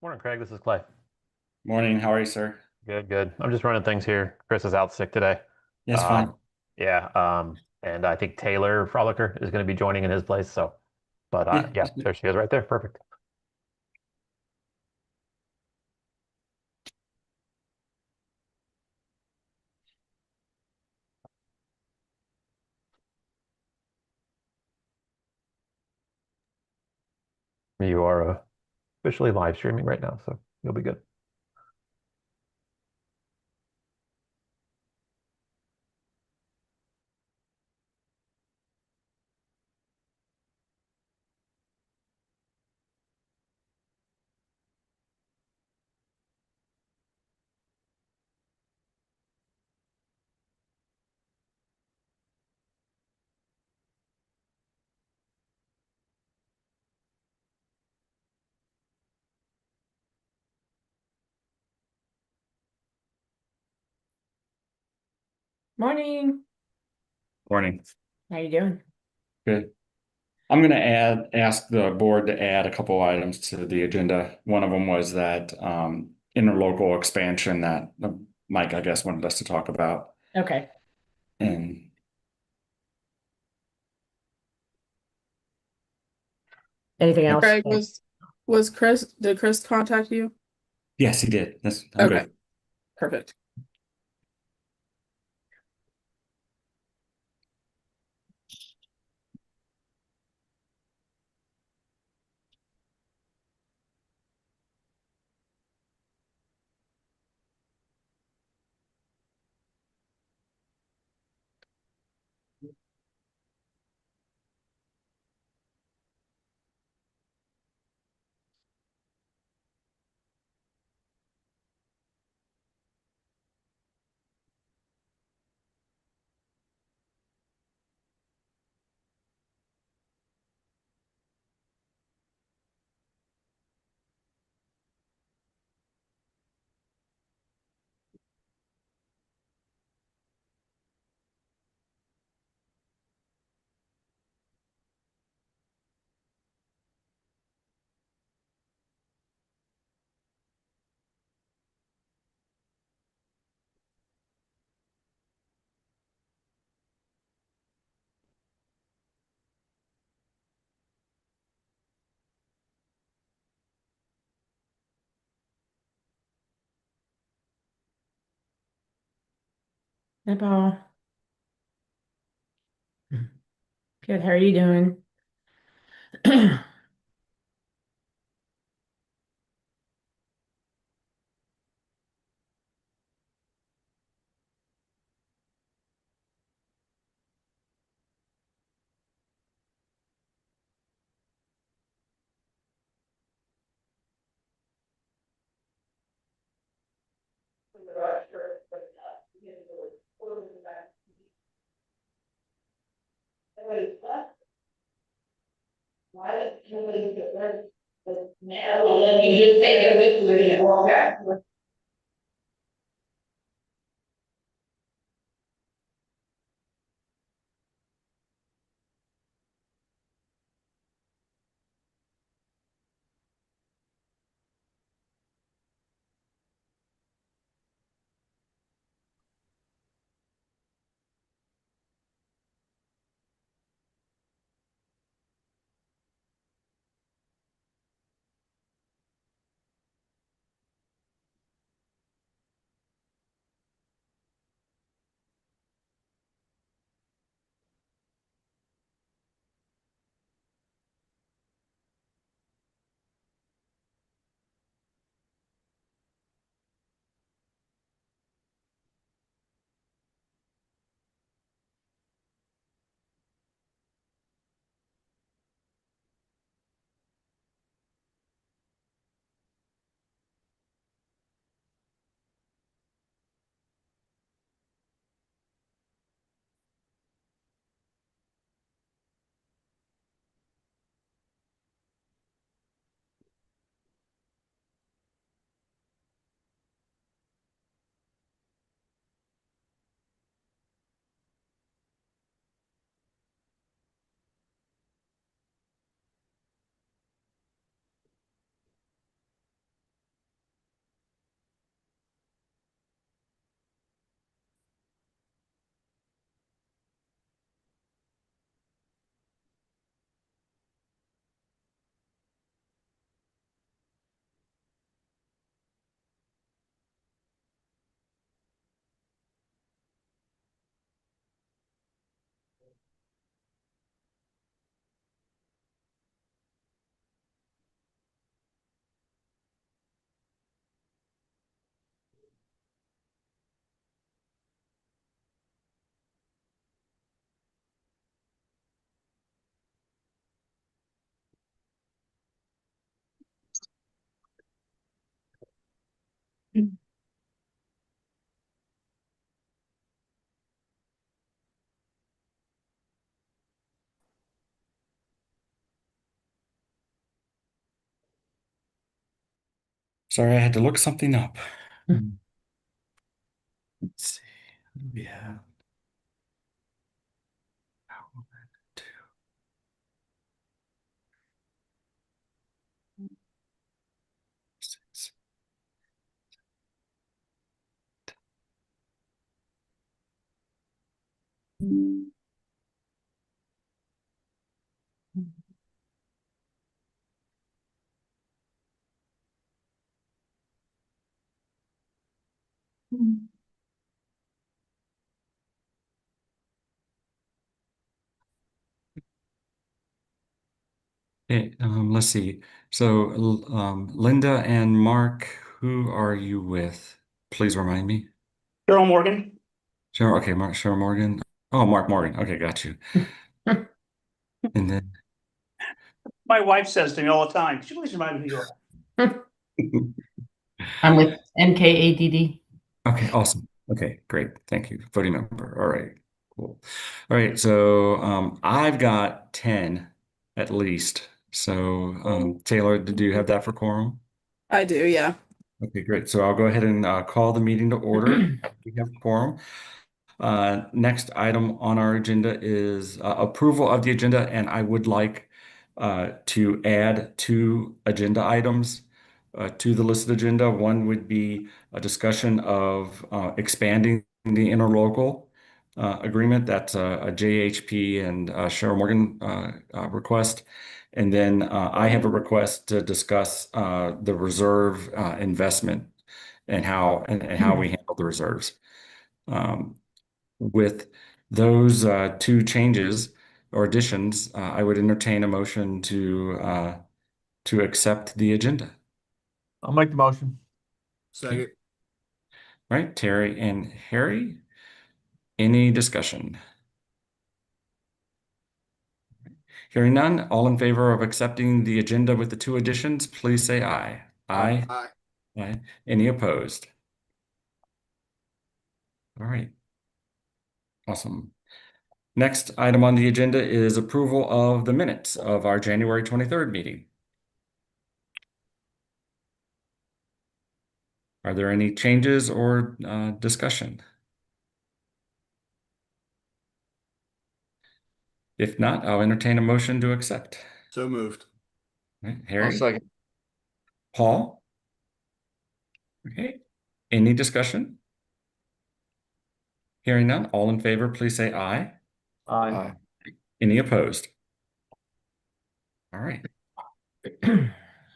Morning, Craig. This is Clay. Morning. How are you, sir? Good, good. I'm just running things here. Chris is out sick today. Yes, fine. Yeah. And I think Taylor Frolicker is going to be joining in his place. So, but Yeah. yeah, there she is right there. Perfect. You are officially live streaming right now, so you'll be good. Morning. Morning. How you doing? Good. I'm going to ask the board to add a couple items to the agenda. One of them was that interlocal expansion that Mike, I guess, wanted us to talk about. Okay. And Anything else? Craig, was did Chris contact you? yes, he did. I'm Okay, good. perfect. Hi, Paul. Good. How are you doing? Sorry, I had to look something up. Hmm. Let's see. What do we have? Six. Okay, let's see. So, Linda and Mark, who are you with? Please remind me. Cheryl Morgan. Cheryl, okay, Cheryl Morgan. Oh, Mark Morgan. Okay, got you. And then, My wife says to me all the time, "Could you please remind me who you are?" I'm with NKADD. okay, awesome. Okay, great. Thank you. Voting member. All right, cool. All right, so I've got 10 at least. So, Taylor, did you have that for quorum? I do, yeah. Okay, great. So I'll go ahead and call the meeting to order. We have quorum. Next item on our agenda is approval of the agenda, and I would like to add two agenda items to the listed agenda. One would be a discussion of expanding the interlocal agreement. That's a JHP and Cheryl Morgan request. And then I have a request to discuss the reserve investment and how we handle the reserves. With those two changes or additions, I would entertain a motion to accept the agenda. I'll make the motion. Second. Right, Terry and Harry, any discussion? Hearing none, all in favor of accepting the agenda with the two additions, please say aye. Aye. Aye. Aye. Any opposed? All right. Awesome. Next item on the agenda is approval of the minutes of our January 23rd meeting. Are there any changes or discussion? If not, I'll entertain a motion to accept. So moved. Right, I'll Harry, second. Paul? Okay. Any discussion? Hearing none, all in favor, please say aye. Aye. Any opposed? All right.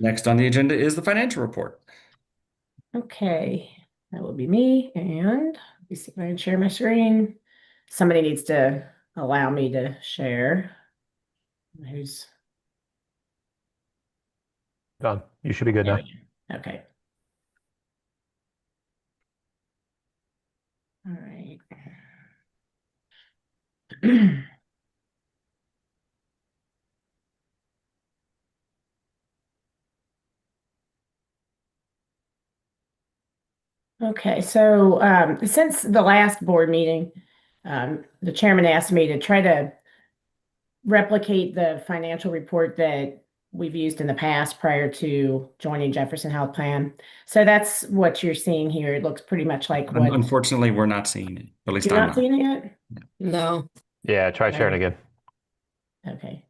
Next on the agenda is the financial report. Okay, that will be me, and let me see if I can share my screen. Somebody needs to allow me to share. Who's Done. You should be good there now. we go. Okay. All right. Okay, so since the last board meeting, the chairman asked me to try to replicate the financial report that we've used in the past prior to joining Jefferson Health Plan. So that's what you're seeing here. It looks pretty much like what Unfortunately, we're not seeing it. At least you're I'm not seeing it yet? No. Yeah, try sharing again. Okay.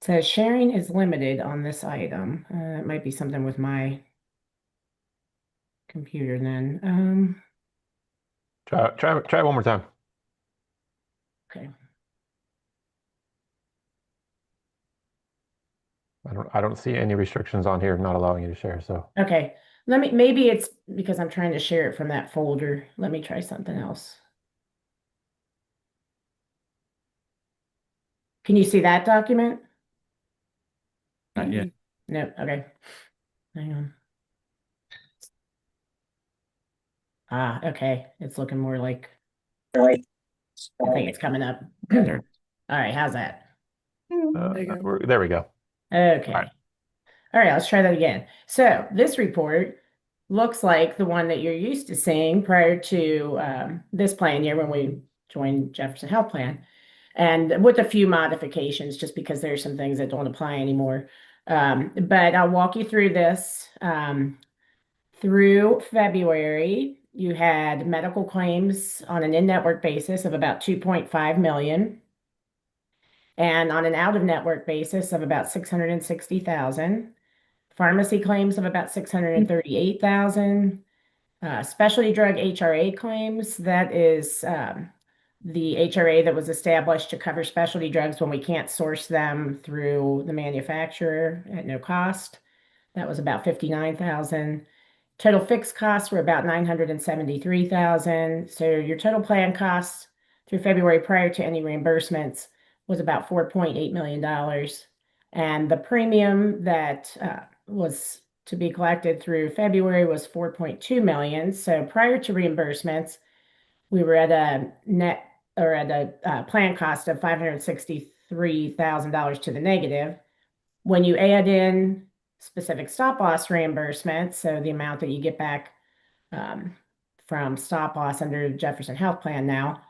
Says sharing is limited on this item. It might be something with my computer then. Try one more time. Okay. I don't see any restrictions on here not allowing you to share. So Okay. Maybe it's because I'm trying to share it from that folder. Let me try something else. Can you see that document? not yet. No. Okay. Hang on. Ah, okay. It's looking more like I think it's coming up. There. All right, how's that? There you go. there we go. Okay. All right. All right, let's try that again. So this report looks like the one that you're used to seeing prior to this plan year when we joined Jefferson Health Plan, and with a few modifications just because there's some things that don't apply anymore. But I'll walk you through this. Through February, you had medical claims on an in-network basis of about 2.5 million and on an out-of-network basis of about 660,000. Pharmacy claims of about 638,000. Specialty drug HRA claims, that is the HRA that was established to cover specialty drugs when we can't source them through the manufacturer at no cost. That was about 59,000. Total fixed costs were about 973,000. So your total plan costs through February prior to any reimbursements was about $4.8 million. And the premium that was to be collected through February was 4.2 million. So prior to reimbursements, we were at a net or at a plan cost of $563,000 to the negative. When you add in specific stop loss reimbursements, so the amount that you get back from stop loss under Jefferson Health Plan now,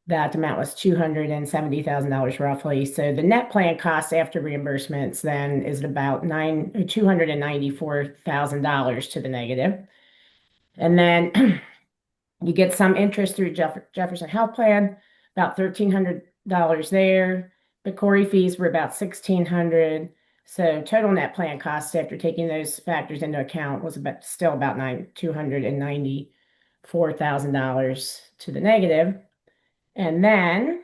that amount was $270,000 roughly. So the net plan cost after reimbursements then is about $294,000 to the negative. And then you get some interest through Jefferson Health Plan, about $1,300 there. The Corey fees were about $1,600. So total net plan costs after taking those factors into account was still about $294,000 to the negative. And then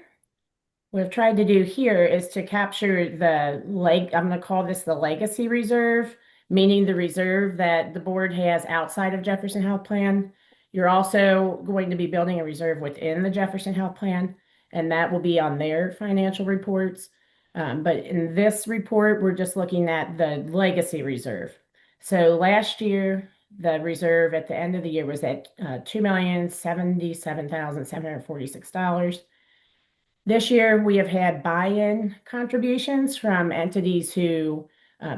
what I've tried to do here is to capture I'm going to call this the legacy reserve, meaning the reserve that the board has outside of Jefferson Health Plan. You're also going to be building a reserve within the Jefferson Health Plan, and that will be on their financial reports. But in this report, we're just looking at the legacy reserve. So last year, the reserve at the end of the year was at $2,077,746. This year, we have had buy-in contributions from entities who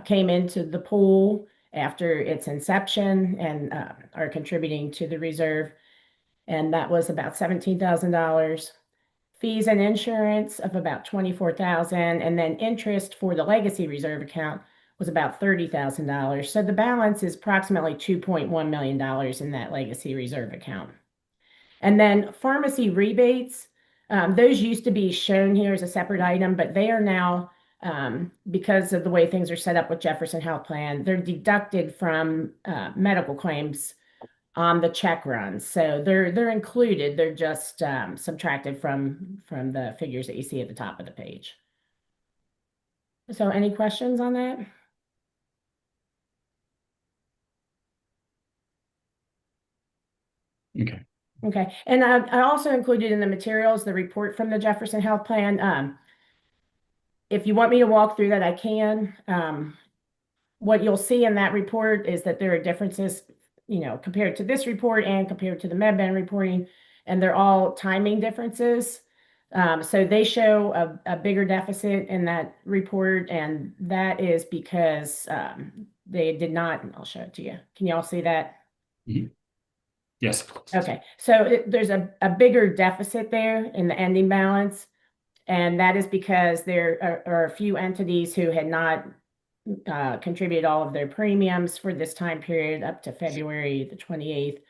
came into the pool after its inception and are contributing to the reserve. And that was about $17,000. Fees and insurance of about $24,000, and then interest for the legacy reserve account was about $30,000. So the balance is approximately $2.1 million in that legacy reserve account. And then pharmacy rebates, those used to be shown here as a separate item, but they are now, because of the way things are set up with Jefferson Health Plan, they're deducted from medical claims on the check runs. So they're included. They're just subtracted from the figures that you see at the top of the page. So any questions on that? Okay. Okay. And I also included in the materials the report from the Jefferson Health Plan. If you want me to walk through that, I can. What you'll see in that report is that there are differences, compared to this report and compared to the MedBand reporting, and they're all timing differences. So they show a bigger deficit in that report, and that is because they did not, and I'll show it to you. Can you all see that? Mhm. Yes. Okay, so there's a bigger deficit there in the ending balance, and that is because there are a few entities who had not contributed all of their premiums for this time period up to February the 28th.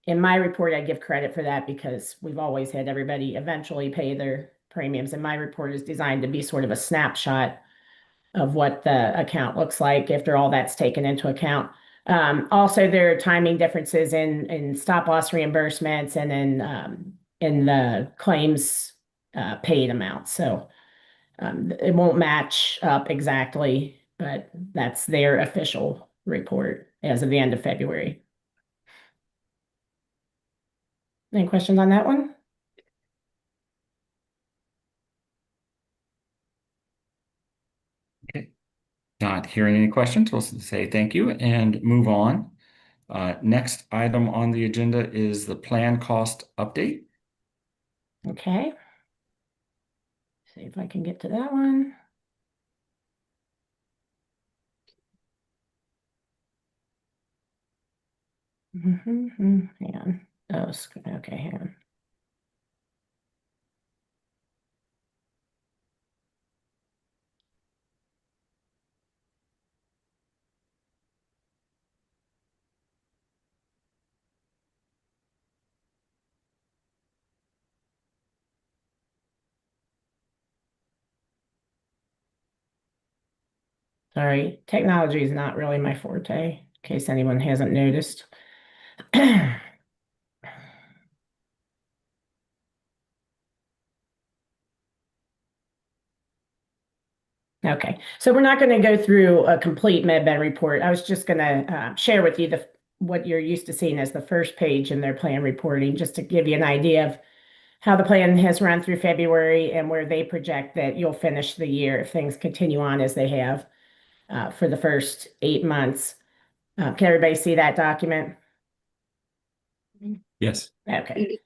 In my report, I give credit for that because we've always had everybody eventually pay their premiums, and my report is designed to be sort of a snapshot of what the account looks like after all that's taken into account. Also, there are timing differences in stop loss reimbursements and in the claims paid amounts. So it won't match up exactly, but that's their official report as of the end of February. Any questions on that one? Okay. Not hearing any questions, we'll say thank you and move on. Next item on the agenda is the plan cost update. Okay. See if I can get to that one. Hang on. Oh, okay, hang on. Sorry, technology is not really my forte, in case anyone hasn't noticed. Okay, so we're not going to go through a complete MedBed report. I was just going to share with you what you're used to seeing as the first page in their plan reporting, just to give you an idea of how the plan has run through February and where they project that you'll finish the year if things continue on as they have for the first 8 months. Can everybody see that document? Yes. Okay.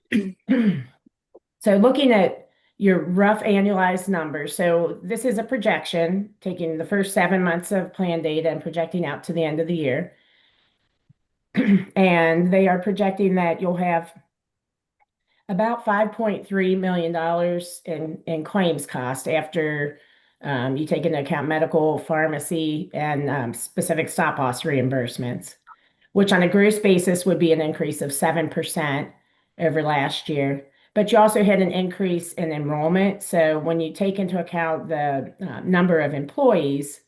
So looking at your rough annualized numbers, so this is a projection, taking the first 7 months of plan data and projecting out to the end of the year. And they are projecting that you'll have about $5.3 million in claims cost after you take into account medical, pharmacy, and specific stop loss reimbursements, which on a gross basis would be an increase of 7% over last year. But you also had an increase in enrollment. So when you take into account the number of employees,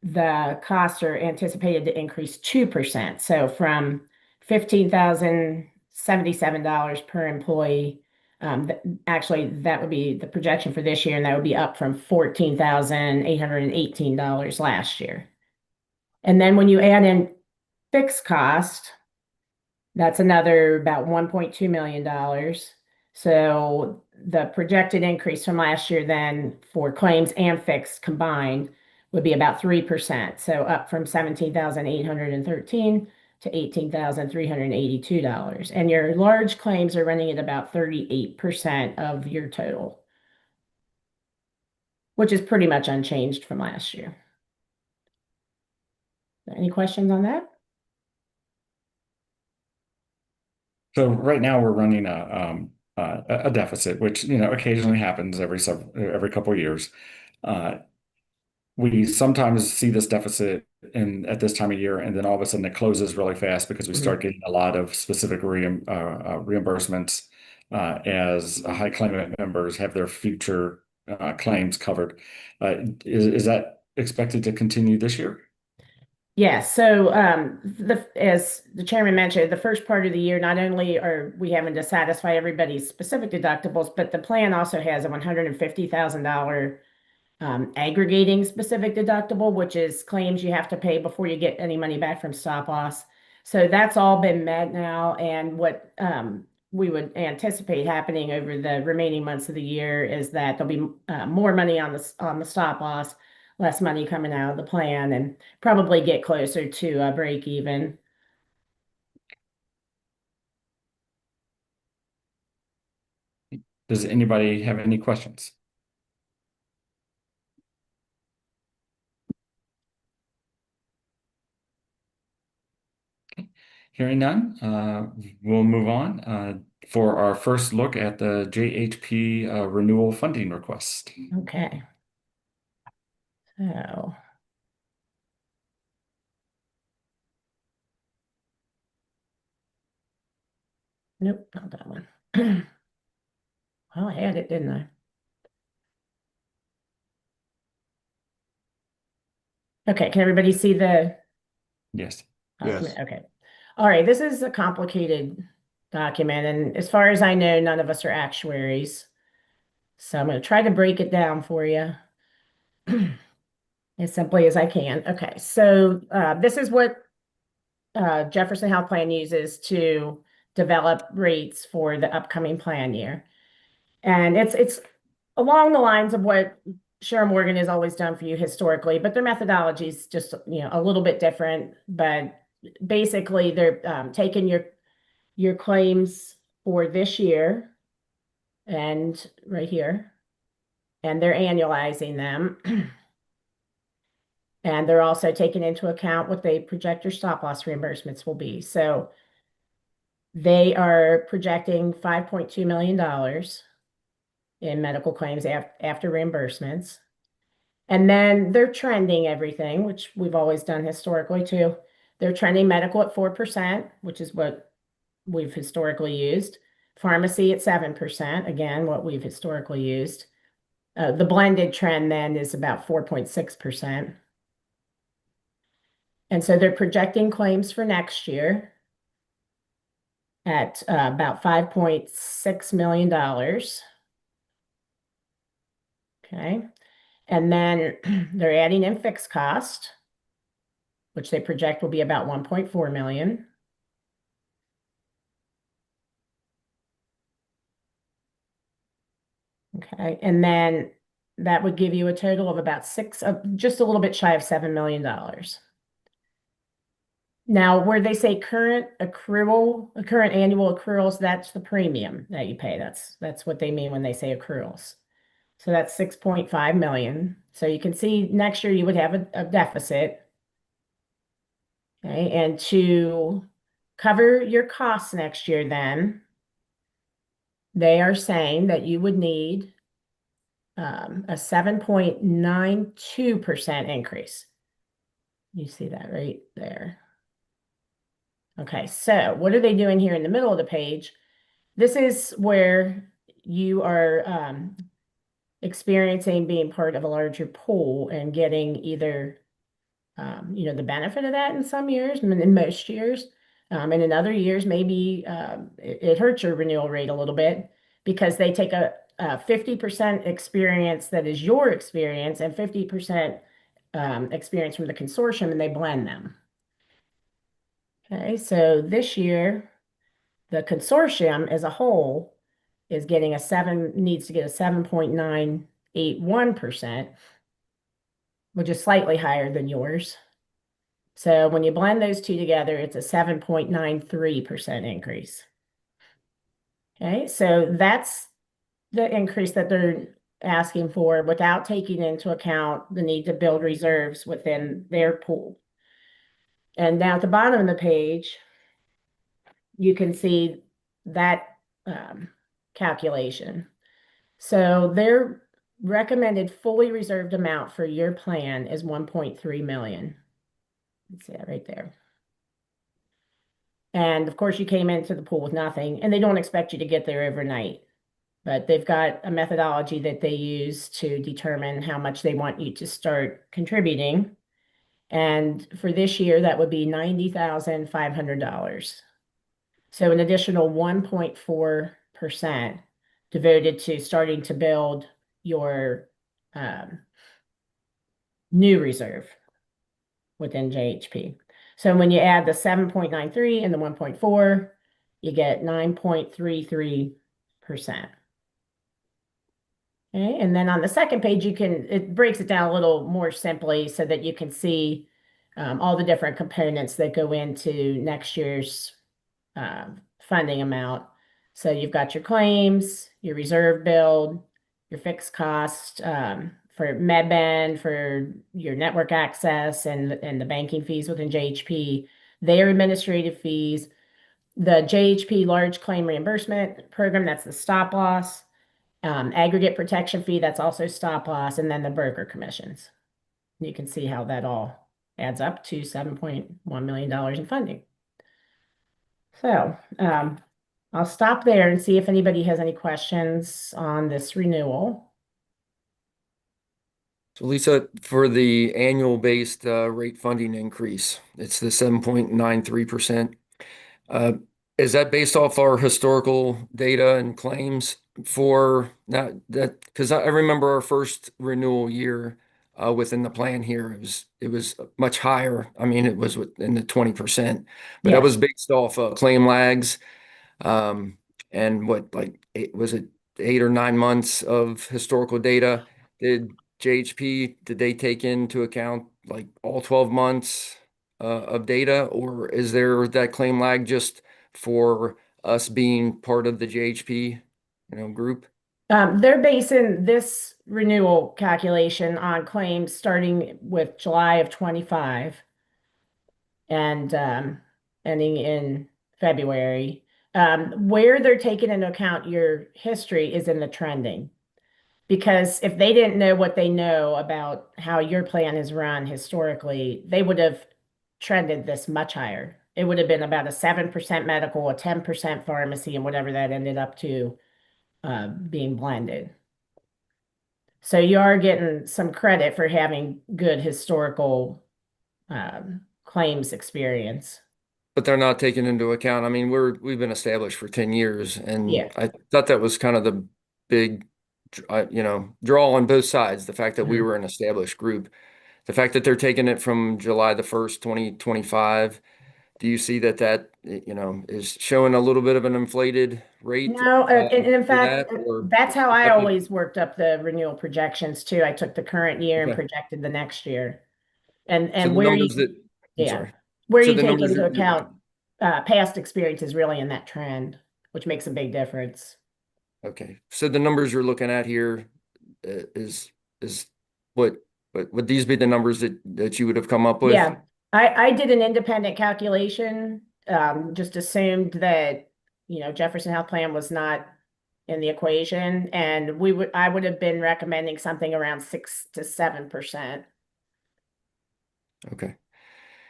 the costs are anticipated to increase 2%. So from $15,077 per employee, actually that would be the projection for this year, and that would be up from $14,818 last year. And then when you add in fixed cost, that's another about $1.2 million. So the projected increase from last year then for claims and fixed combined would be about 3%. So up from $17,813 to $18,382. And your large claims are running at about 38% of your total, which is pretty much unchanged from last year. Any questions on that? So right now we're running a deficit, which occasionally happens every couple of years. We sometimes see this deficit at this time of year, and then all of a sudden it closes really fast because we start getting a lot of specific reimbursements as high claimant members have their future claims covered. Is that expected to continue this year? Yes. So as the chairman mentioned, the first part of the year, not only are we having to satisfy everybody's specific deductibles, but the plan also has a $150,000 aggregating specific deductible, which is claims you have to pay before you get any money back from stop loss. So that's all been met now. And what we would anticipate happening over the remaining months of the year is that there'll be more money on the stop loss, less money coming out of the plan, and probably get closer to a break even. Does anybody have any questions? Hearing none, we'll move on for our first look at the JHP renewal funding request. Okay. So. Nope, not that one. Well, I had it, didn't I? Okay, can everybody see the Yes. document? Okay. All right, this is a complicated document, and as far as I know, none of us are actuaries. So I'm going to try to break it down for you as simply as I can. Okay, so this is what Jefferson Health Plan uses to develop rates for the upcoming plan year. And it's along the lines of what Sherrill Morgan has always done for you historically, but their methodology is just a little bit different. But basically, they're taking your claims for this year and right here, and they're annualizing them. And they're also taking into account what they project your stop loss reimbursements will be. So they are projecting $5.2 million in medical claims after reimbursements. And then they're trending everything, which we've always done historically too. They're trending medical at 4%, which is what we've historically used. Pharmacy at 7%, again, what we've historically used. The blended trend then is about 4.6%. And so they're projecting claims for next year at about $5.6 million. Okay. And then they're adding in fixed cost, which they project will be about 1.4 million. Okay. And then that would give you a total of about just a little bit shy of $7 million. Now, where they say current annual accruals, that's the premium that you pay. That's what they mean when they say accruals. So that's 6.5 million. So you can see next year you would have a deficit. Okay, and to cover your costs next year, then they are saying that you would need a 7.92% increase. You see that right there. Okay, so what are they doing here in the middle of the page? This is where you are experiencing being part of a larger pool and getting either the benefit of that in some years, in most years. And in other years, maybe it hurts your renewal rate a little bit because they take a 50% experience that is your experience and 50% experience from the consortium, and they blend them. Okay, so this year, the consortium as a whole is getting needs to get a 7.981%, which is slightly higher than yours. So when you blend those two together, it's a 7.93% increase. Okay, so that's the increase that they're asking for without taking into account the need to build reserves within their pool. And now at the bottom of the page, you can see that calculation. So their recommended fully reserved amount for your plan is 1.3 million. Let's see that right there. And of course, you came into the pool with nothing, and they don't expect you to get there overnight. But they've got a methodology that they use to determine how much they want you to start contributing. And for this year, that would be $90,500. So an additional 1.4% devoted to starting to build your new reserve within JHP. So when you add the 7.93 and the 1.4, you get 9.33%. Okay, and then on the second page, it breaks it down a little more simply so that you can see all the different components that go into next year's funding amount. So you've got your claims, your reserve build, your fixed cost for MedBen, for your network access and the banking fees within JHP, their administrative fees, the JHP large claim reimbursement program, that's the stop loss, aggregate protection fee, that's also stop loss, and then the broker commissions. You can see how that all adds up to $7.1 million in funding. So I'll stop there and see if anybody has any questions on this renewal. So Lisa, for the annual based rate funding increase, it's the 7.93%. Is that based off our historical data and claims for that? Because I remember our first renewal year within the plan here, it was much higher. I mean, it was in the 20%, but that was based off claim lags. And what, was it 8 or 9 months of historical data? Did they take into account like all 12 months of data, or is there that claim lag just for us being part of the JHP, group? They're basing this renewal calculation on claims starting with July of 25 and ending in February. Where they're taking into account your history is in the trending. Because if they didn't know what they know about how your plan is run historically, they would have trended this much higher. It would have been about a 7% medical, a 10% pharmacy, and whatever that ended up to being blended. So you are getting some credit for having good historical claims experience. But they're not taking into account, I mean, we've been established for 10 years, and Yeah. I thought that was kind of the big, draw on both sides, the fact that we Mhm. were an established group. The fact that they're taking it from July the 1st, 2025, do you see that, is showing a little bit of an inflated rate No, and in for fact, that? Or that's how is I that always worked up the renewal projections too. I took the current year and Okay. projected the next year. So And the where numbers you, that, I'm yeah, sorry. where So you the take numbers into you're account past experience is really in that trend, which makes a big difference. Okay, so the numbers you're looking at here is what, would these be the numbers that you would have come up with? Yeah, I did an independent calculation, just assumed that, Jefferson Health Plan was not in the equation, and I would have been recommending something around 6 to 7%. Okay.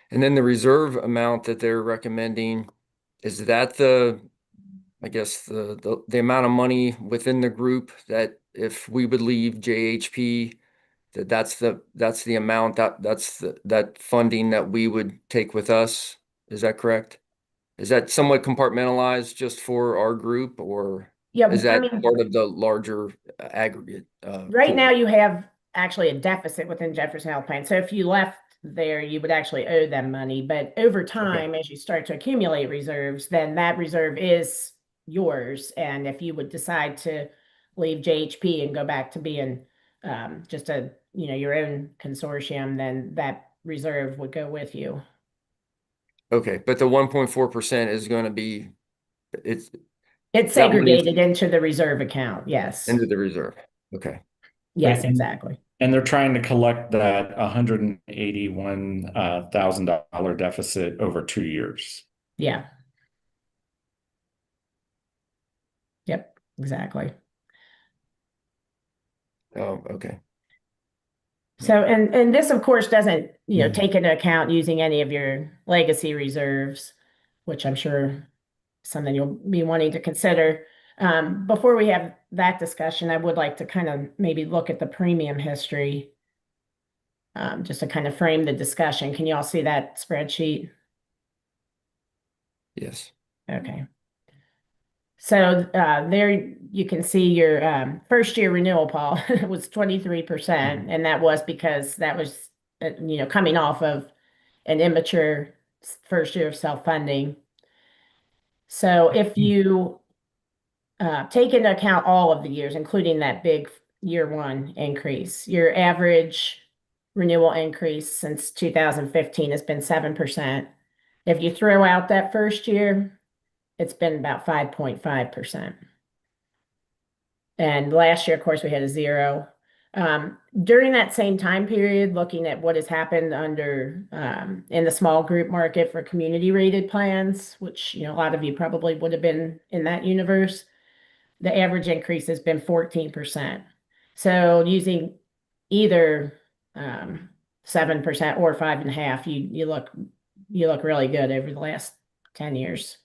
And then the reserve amount that they're recommending, is that I guess the amount of money within the group that if we would leave JHP, that's the amount that funding that we would take with us? Is that correct? Is that somewhat compartmentalized just for our group, or Yeah, is I that mean, part of the larger aggregate right pool? now you have actually a deficit within Jefferson Health Plan. So if you left there, you would actually owe them money. But over time, as you start to accumulate reserves, then that reserve is yours. And if you would decide to leave JHP and go back to being just your own consortium, then that reserve would go with you. Okay, but the 1.4% is going to be, it's It's that money's segregated into the reserve account. Yes. into the reserve. Okay. Yes, And- exactly. And they're trying to collect that $181,000 deficit over 2 years. Yeah. Yep, exactly. Oh, okay. So, and this, of course, doesn't, Mhm. take into account using any of your legacy reserves, which I'm sure something you'll be wanting to consider. Before we have that discussion, I would like to kind of maybe look at the premium history, just to kind of frame the discussion. Can you all see that spreadsheet? Yes. Okay. So there you can see your first year renewal, Paul, was 23%. And that was because that was, coming off of an immature first year of self-funding. So if you take into account all of the years, including that big year one increase, your average renewal increase since 2015 has been 7%. If you throw out that first year, it's been about 5.5%. And last year, of course, we had a 0. During that same time period, looking at what has happened under in the small group market for community rated plans, which a lot of you probably would have been in that universe, the average increase has been 14%. So using either 7% or 5.5%, you look really good over the last 10 years.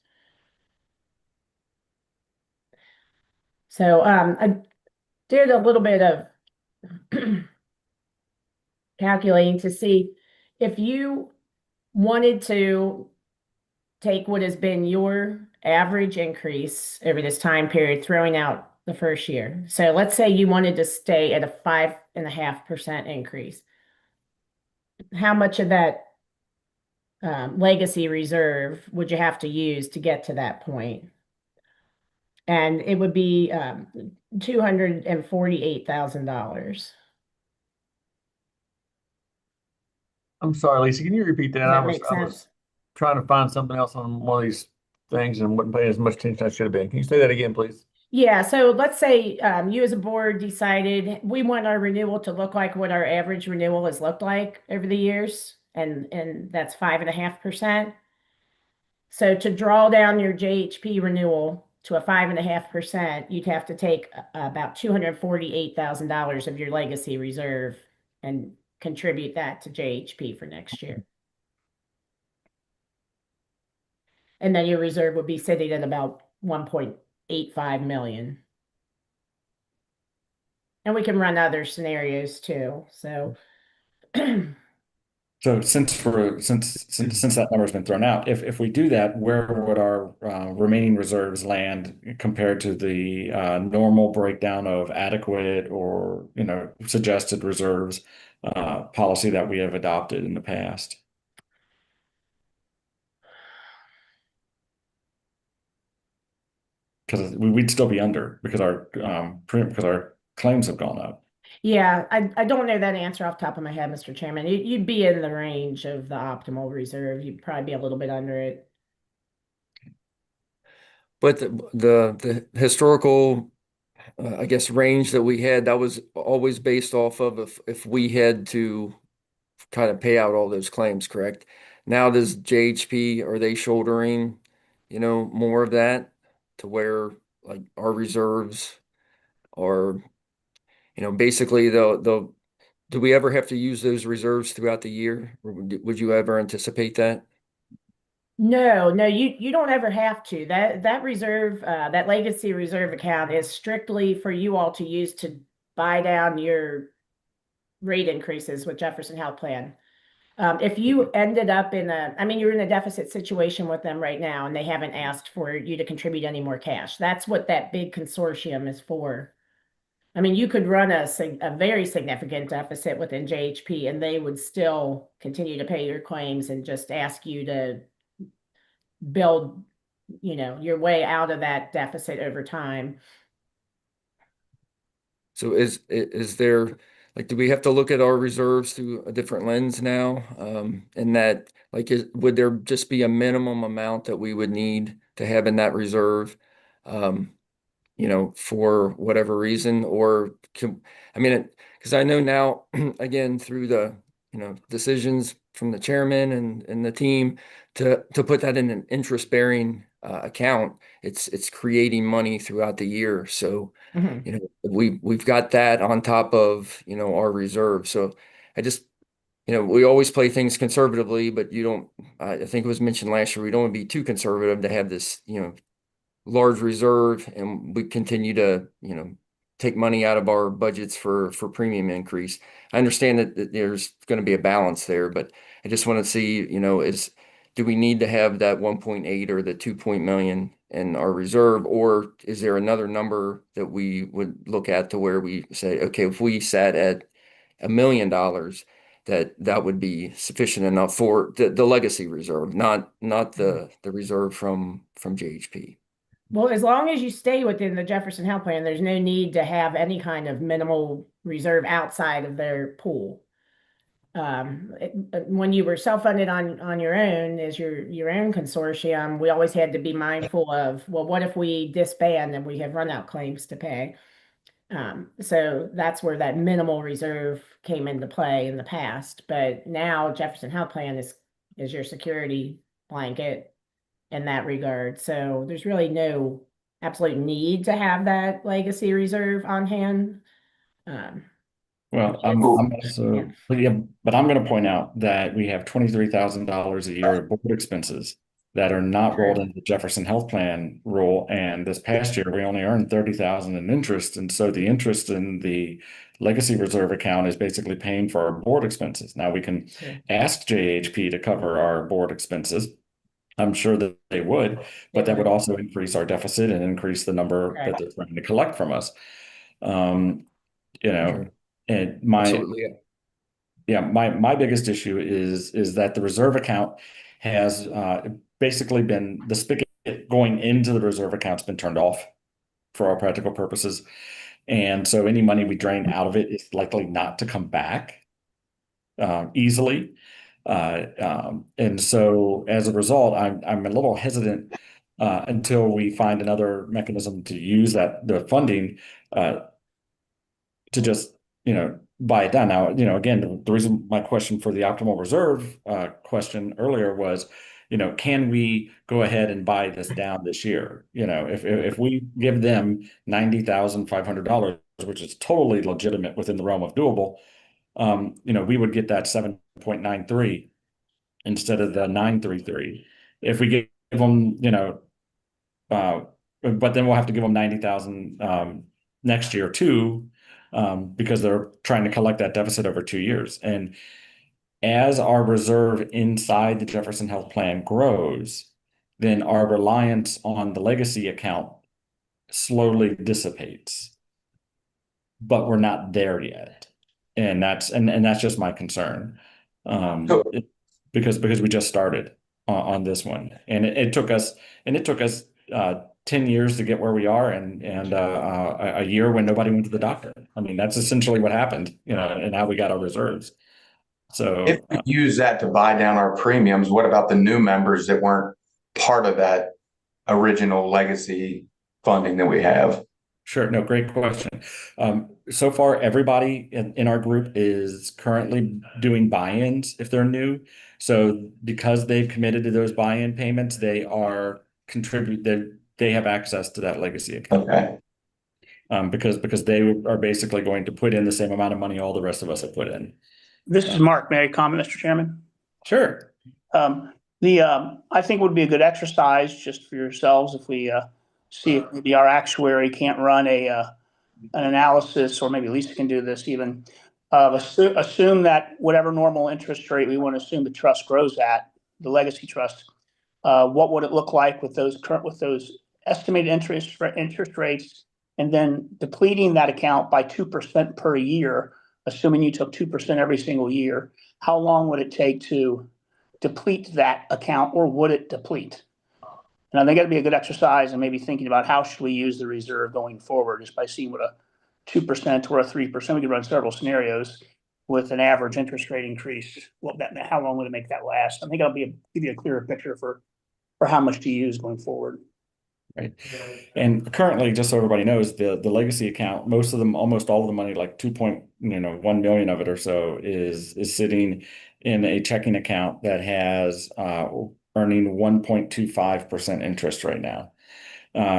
So I did a little bit of calculating to see if you wanted to take what has been your average increase over this time period, throwing out the first year. So let's say you wanted to stay at a 5.5% increase. How much of that legacy reserve would you have to use to get to that point? And it would be $248,000. I'm sorry, Lisa, can you repeat that? Does that make I was sense? trying to find something else on one of these things and wasn't paying as much attention as I should have been. Can you say that again, please? Yeah, so let's say you as a board decided we want our renewal to look like what our average renewal has looked like over the years, and that's 5.5%. So to draw down your JHP renewal to a 5.5%, you'd have to take about $248,000 of your legacy reserve and contribute that to JHP for next year. And then your reserve would be sitting at about 1.85 million. And we can run other scenarios too. So So since that number's been thrown out, if we do that, where would our remaining reserves land compared to the normal breakdown of adequate or suggested reserves policy that we have adopted in the past? Because we'd still be under because our claims have gone up. yeah, I don't know that answer off the top of my head, Mr. Chairman. You'd be in the range of the optimal reserve. You'd probably be a little bit under it. But the historical, I guess, range that we had, that was always based off of if we had to kind of pay out all those claims, correct? Now does JHP, are they shouldering, more of that to where like our reserves are, basically they'll do we ever have to use those reserves throughout the year? Or would you ever anticipate that? No, no, you don't ever have to. That reserve, that legacy reserve account is strictly for you all to use to buy down your rate increases with Jefferson Health Plan. If you ended up you're in a deficit situation with them right now, and they haven't asked for you to contribute any more cash. That's what that big consortium is for. I mean, you could run a very significant deficit within JHP, and they would still continue to pay your claims and just ask you to build, your way out of that deficit over time. So is there like, do we have to look at our reserves through a different lens now? And that like, would there just be a minimum amount that we would need to have in that reserve? For whatever reason, or because I know now, again, through the, decisions from the chairman and the team to put that in an interest-bearing account, it's creating money throughout the year. So, Mhm. We've got that on top of, our reserve. So I just, we always play things conservatively, but you don't, I think it was mentioned last year, we don't want to be too conservative to have this, large reserve, and we continue to, take money out of our budgets for premium increase. I understand that there's going to be a balance there, but I just want to see, do we need to have that 1.8 or the 2 million in our reserve, or is there another number that we would look at to where we say, okay, if we sat at $1 million, that would be sufficient enough for the legacy reserve, not the reserve from JHP. Well, as long as you stay within the Jefferson Health Plan, there's no need to have any kind of minimal reserve outside of their pool. When you were self-funded on your own as your own consortium, we always had to be mindful of, well, what if we disband and we have run out claims to pay? So that's where that minimal reserve came into play in the past. But now Jefferson Health Plan is your security blanket in that regard. So there's really no absolute need to have that legacy reserve on hand. Well, It's- I'm yeah. also, but I'm going to point out that we have $23,000 a year of board expenses that are not rolled into the Jefferson Health Plan rule. And this past year, we only earned 30,000 in interest. And so the interest in the legacy reserve account is basically paying for our board expenses. Now we can Yeah. ask JHP to cover our board expenses. I'm sure that they would, but that would also increase our deficit and increase the number that they're trying to collect from us. Sure. And Absolutely. my biggest issue is that the reserve account has basically been the spigot going into the reserve account's been turned off for all practical purposes. And so any money we drain out of it is likely not to come back easily. And so as a result, I'm a little hesitant until we find another mechanism to use the funding to just, buy it down. Now, again, the reason my question for the optimal reserve question earlier was, can we go ahead and buy this down this year? If we give them $90,500, which is totally legitimate within the realm of doable, we would get that 7.93 instead of the 933. If we give them, but then we'll have to give them 90,000 next year too, because they're trying to collect that deficit over 2 years. And as our reserve inside the Jefferson Health Plan grows, then our reliance on the legacy account slowly dissipates. But we're not there yet. And that's just my concern. Because we just started on this one. And it took us 10 years to get where we are, and a year when nobody went to the doctor. I mean, that's essentially what happened, and how we got our reserves. So if we use that to buy down our premiums, what about the new members that weren't part of that original legacy funding that we have? Sure. No, great question. So far, everybody in our group is currently doing buy-ins if they're new. So because they've committed to those buy-in payments, they have access to that legacy account. Okay. Because they are basically going to put in the same amount of money all the rest of us have put in. This is Mark. May I comment, Mr. Chairman? Sure. I think would be a good exercise just for yourselves if we see if maybe our actuary can't run an analysis, or maybe Lisa can do this even. Assume that whatever normal interest rate we want to assume the trust grows at, the legacy trust, what would it look like with those estimated interest rates, and then depleting that account by 2% per year, assuming you took 2% every single year? How long would it take to deplete that account, or would it deplete? And I think that'd be a good exercise, and maybe thinking about how should we use the reserve going forward, just by seeing what a 2% or a 3%. We could run several scenarios with an average interest rate increase. How long would it make that last? I think it'll give you a clearer picture for how much to use going forward. Right. And currently, just so everybody knows, the legacy account, almost all of the money, like 2.1 million of it or so, is sitting in a checking account that has earning 1.25% interest right now.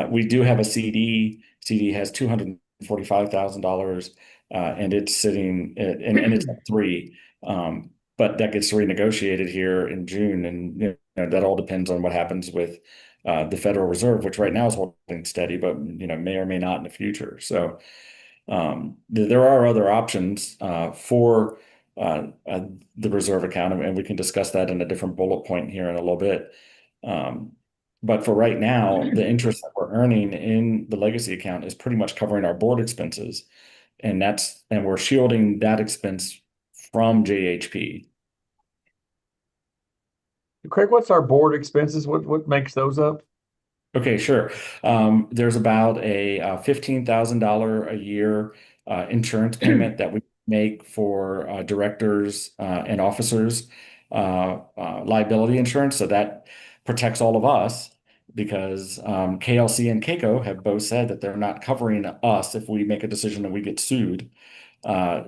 We do have a CD. CD has $245,000, and it's sitting and it's at 3. But that gets renegotiated here in June, and that all depends on what happens with the Federal Reserve, which right now is holding steady, but may or may not in the future. So there are other options for the reserve account, and we can discuss that in a different bullet point here in a little bit. But for right now, the interest that we're earning in the legacy account is pretty much covering our board expenses, and we're shielding that expense from JHP. Craig, what's our board expenses? What makes those up? Okay, sure. There's about a $15,000 a year insurance payment that we make for directors and officers liability insurance. So that protects all of us, because KLC and Keiko have both said that they're not covering us if we make a decision and we get sued,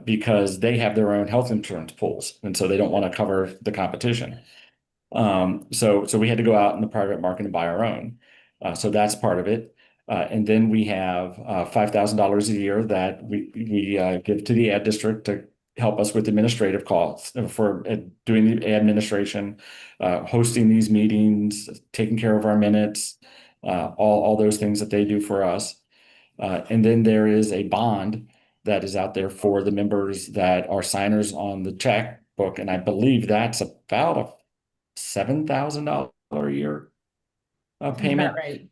because they have their own health insurance pools, and so they don't want to cover the competition. So we had to go out in the private market and buy our own. So that's part of it. And then we have $5,000 a year that we give to the ad district to help us with administrative costs for doing the administration, hosting these meetings, taking care of our minutes, all those things that they do for us. And then there is a bond that is out there for the members that are signers on the checkbook, and I believe that's about a $7,000 a year payment. Right.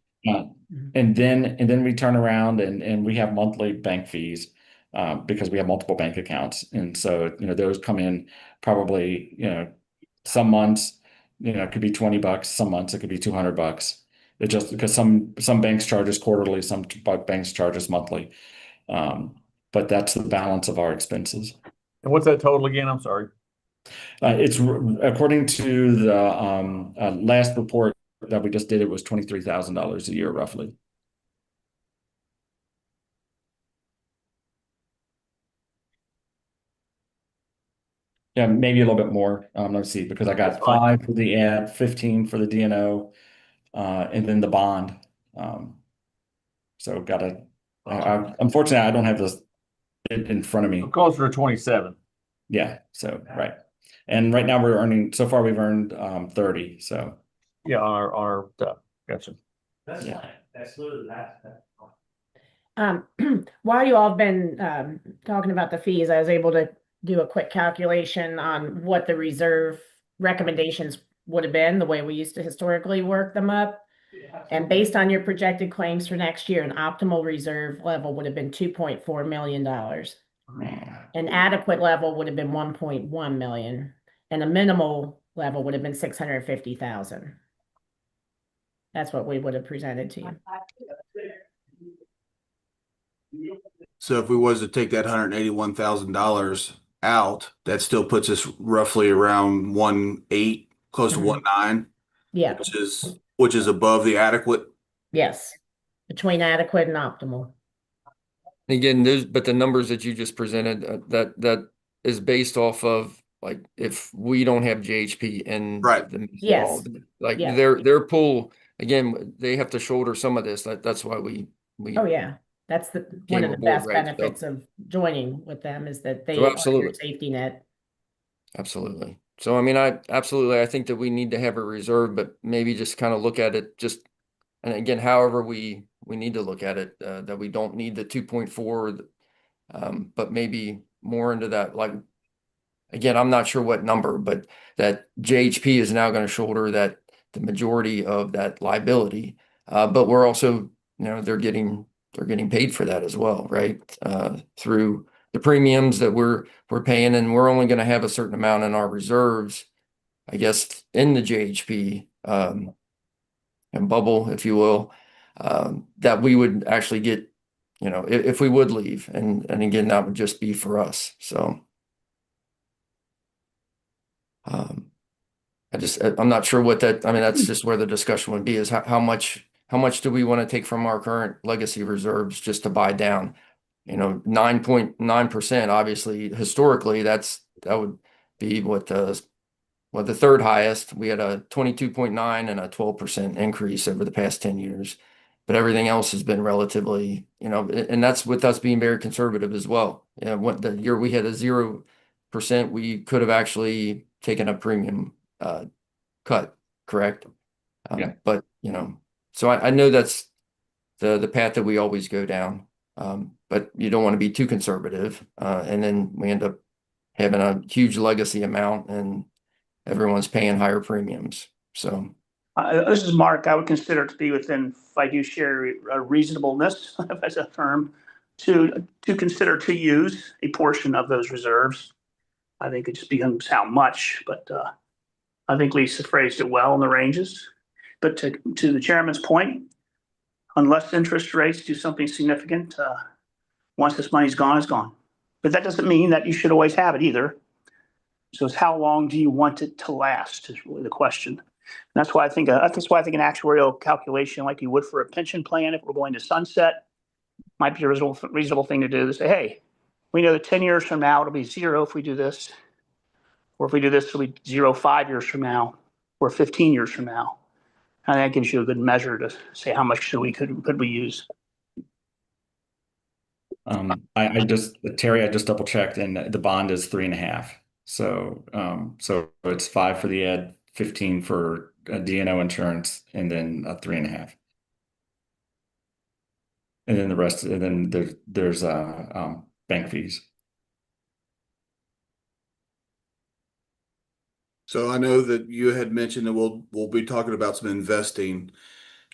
And then we turn around and we have monthly bank fees because we have multiple bank accounts, and so those come in probably some months it could be $20, some months it could be $200. It just because some banks charge us quarterly, some banks charge us monthly, but that's the balance of our expenses. And what's that total again? I'm sorry. It's according to the last report that we just did, it was $23,000 a year roughly. Yeah, maybe a little bit more. Let's see, because I got 5 for the ad, 15 for the DNO, and then the bond. So unfortunately, I don't have this in front of me. Closer to 27. Yeah, so, right. And right now so far we've earned 30, so. Yeah, our gotcha. Yeah. While you all have been talking about the fees, I was able to do a quick calculation on what the reserve recommendations would have been, the way we used to historically work them up. And based on your projected claims for next year, an optimal reserve level would have been $2.4 million. An adequate level would have been 1.1 million, and a minimal level would have been 650,000. That's what we would have presented to you. So if we was to take that $181,000 out, that still puts us roughly around 1.8, close to 1.9, Yeah, which is above the adequate. yes, between adequate and optimal. Again, but the numbers that you just presented, that is based off of, like, if we don't have JHP and Right. Yes. like Yeah. their pool, again, they have to shoulder some of this. That's why we Oh, yeah. That's one of the aboard, best right? benefits of joining with them is that they So are your absolutely. safety net. Absolutely. So, I mean, I think that we need to have a reserve, but maybe just kind of look at it and again, however we need to look at it, that we don't need the 2.4, but maybe more into that, like, again, I'm not sure what number, but that JHP is now going to shoulder the majority of that liability. But we're also, they're getting paid for that as well, right? Through the premiums that we're paying, and we're only going to have a certain amount in our reserves, I guess, in the JHP and bubble, if you will, that we would actually get, if we would leave, and again, that would just be for us. So. I'm not sure what that, I mean, that's just where the discussion would be, is how much do we want to take from our current legacy reserves just to buy down? 9.9%, obviously, historically, that would be what the third highest. We had a 22.9 and a 12% increase over the past 10 years. But everything else has been relatively, and that's with us being very conservative as well. What the year we had a 0%, we could have actually taken a premium cut, correct? Yeah. But, so I know that's the path that we always go down. But you don't want to be too conservative. And then we end up having a huge legacy amount and everyone's paying higher premiums. So. This is Mark. I would consider it to be within fiduciary reasonableness as a term to consider to use a portion of those reserves. I think it just becomes how much, but I think Lisa phrased it well in the ranges. But to the chairman's point, unless interest rates do something significant, once this money's gone, it's gone. But that doesn't mean that you should always have it either. So it's how long do you want it to last is really the question. And that's why I think an actuarial calculation like you would for a pension plan, if we're going to sunset, might be a reasonable thing to do to say, hey, we know that 10 years from now it'll be 0 if we do this. Or if we do this, it'll be 0 5 years from now, or 15 years from now. And that gives you a good measure to say how much could we use. Terry, I just double checked, and the bond is 3.5. So it's 5 for the ed, 15 for DNO insurance, and then 3.5. And then the rest, and then there's bank fees. So I know that you had mentioned that we'll be talking about some investing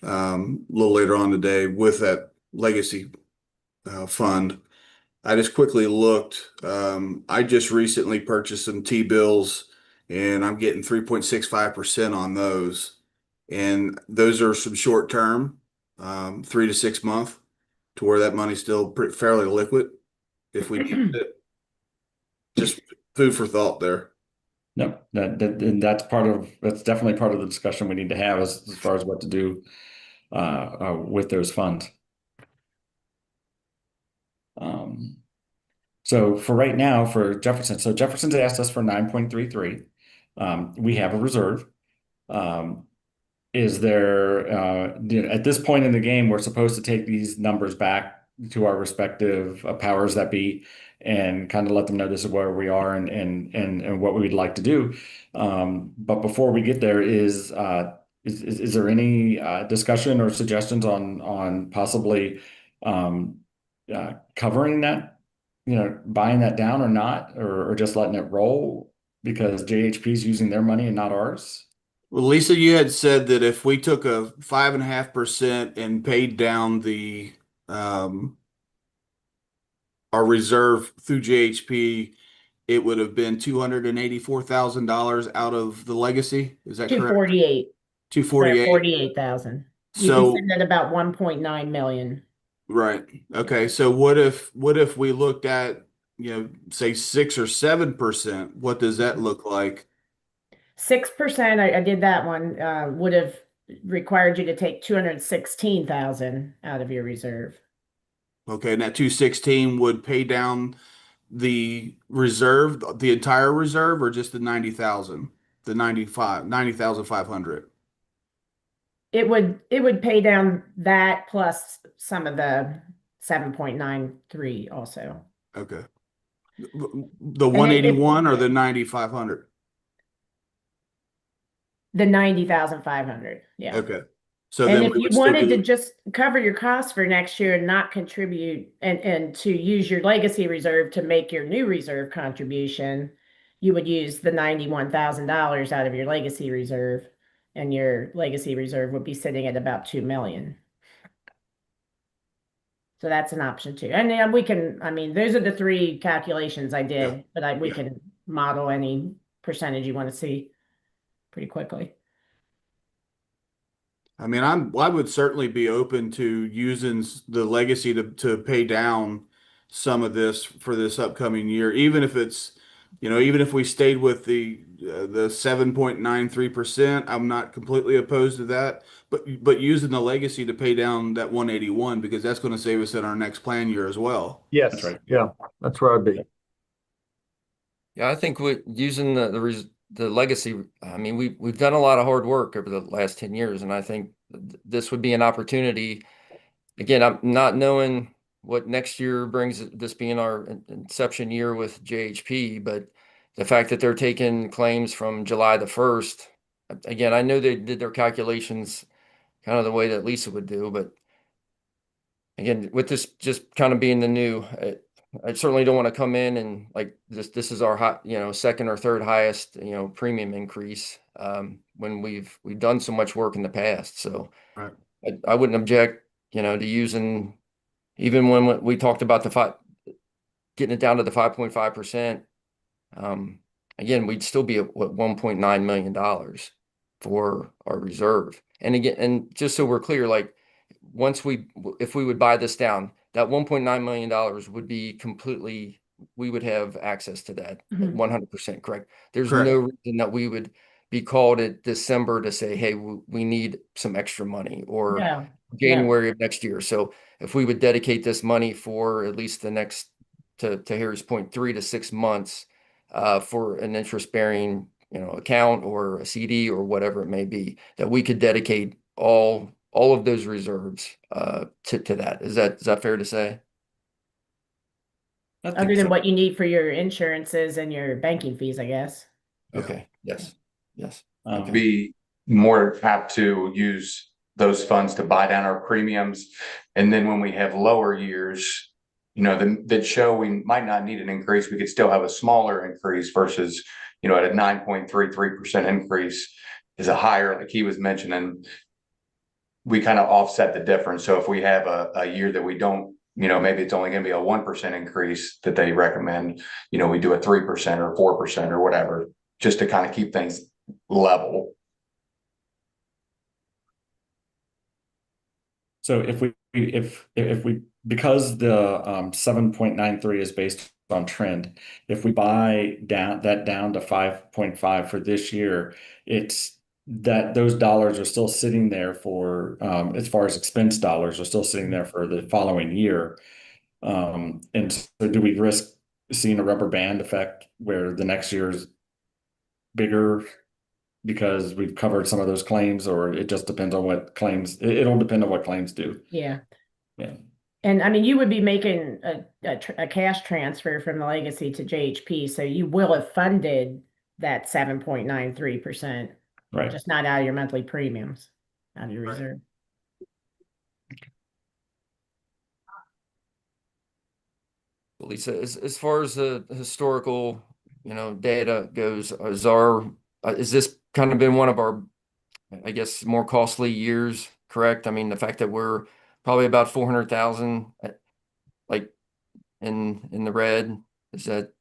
a little later on today with that legacy fund. I just quickly looked. I just recently purchased some T-bills, and I'm getting 3.65% on those. And those are some short term, 3 to 6 month, to where that money's still fairly liquid if we need it. Just food for thought there. No, that's that's definitely part of the discussion we need to have as far as what to do with those funds. So for right now, for Jefferson, so Jefferson's asked us for 9.33. We have a reserve. Is there, at this point in the game, we're supposed to take these numbers back to our respective powers that be and kind of let them know this is where we are and what we'd like to do. But before we get there, is there any discussion or suggestions on possibly covering that, buying that down or not, or just letting it roll because JHP is using their money and not ours? Well, Lisa, you had said that if we took a 5.5% and paid down the our reserve through JHP, it would have been $284,000 out of the legacy. Is that correct? 248, or 248. 48,000. You'd be So, sitting at about 1.9 million. right. Okay. So what if we looked at, say 6 or 7%? What does that look like? 6%, I did that one, would have required you to take 216,000 out of your reserve. Okay, and that 216 would pay down the reserve, the entire reserve, or just the 90,000, the 90,500. It would pay down that plus some of the 7.93 also. Okay. The it- 181 or the 9,500? The 90,500, yeah. Okay. So And then if we you would still wanted be, to just cover your costs for next year and not contribute and to use your legacy reserve to make your new reserve contribution, you would use the $91,000 out of your legacy reserve, and your legacy reserve would be sitting at about 2 million. So that's an option too. And then I mean, those are the three calculations I did, but we can model any percentage you want to see pretty quickly. I mean, I would certainly be open to using the legacy to pay down some of this for this upcoming year, even if it's, even if we stayed with the 7.93%, I'm not completely opposed to that. But using the legacy to pay down that 181 because that's going to save us in our next plan year as well. Yes, That's right. yeah, that's where I'd be. Yeah, I think with using the legacy, I mean, we've done a lot of hard work over the last 10 years, and I think this would be an opportunity. Again, I'm not knowing what next year brings, this being our inception year with JHP, but the fact that they're taking claims from July the 1st, again, I know they did their calculations kind of the way that Lisa would do, but again, with this just kind of being the new, I certainly don't want to come in and like this is our hot, second or third highest, premium increase, when we've done so much work in the past. So Right. I wouldn't object, to using, even when we talked about getting it down to the 5.5%, again, we'd still be at what, $1.9 million for our reserve. And again, and just so we're clear, like if we would buy this down, that $1.9 million would be completely, we would have access to that 100%, correct? There's Correct. no reason that we would be called at December to say, hey, we need some extra money, or No, January of next year. So if we would dedicate this money for at least the next, to Harry's point, 3 to 6 months, for an interest-bearing, account or a CD or whatever it may be, that we could dedicate all of those reserves to that. Is that fair to say? I think other than so. what you need for your insurances and your banking fees, I guess. Yeah. Okay. Yes. Yes. Okay. Be more apt to use those funds to buy down our premiums. And then when we have lower years, that show we might not need an increase, we could still have a smaller increase versus, at a 9.33% increase is a higher, like he was mentioning, we kind of offset the difference. So if we have a year that we don't, maybe it's only going to be a 1% increase that they recommend, we do a 3% or 4% or whatever, just to kind of keep things level. So if we because the 7.93 is based on trend. If we buy down to 5.5 for this year, it's that those dollars are still sitting there for, as far as expense dollars are still sitting there for the following year. And so do we risk seeing a rubber band effect where the next year's bigger because we've covered some of those claims, or it just depends on what claims, it'll depend on what claims do. Yeah. Yeah. And I mean, you would be making a cash transfer from the legacy to JHP, so you will have funded that 7.93%, Right. just not out of your monthly premiums, out of your Right. reserve. Lisa, as far as the historical, data goes, is this kind of been one of our, I guess, more costly years, correct? I mean, the fact that we're probably about 400,000, like in the red, is that?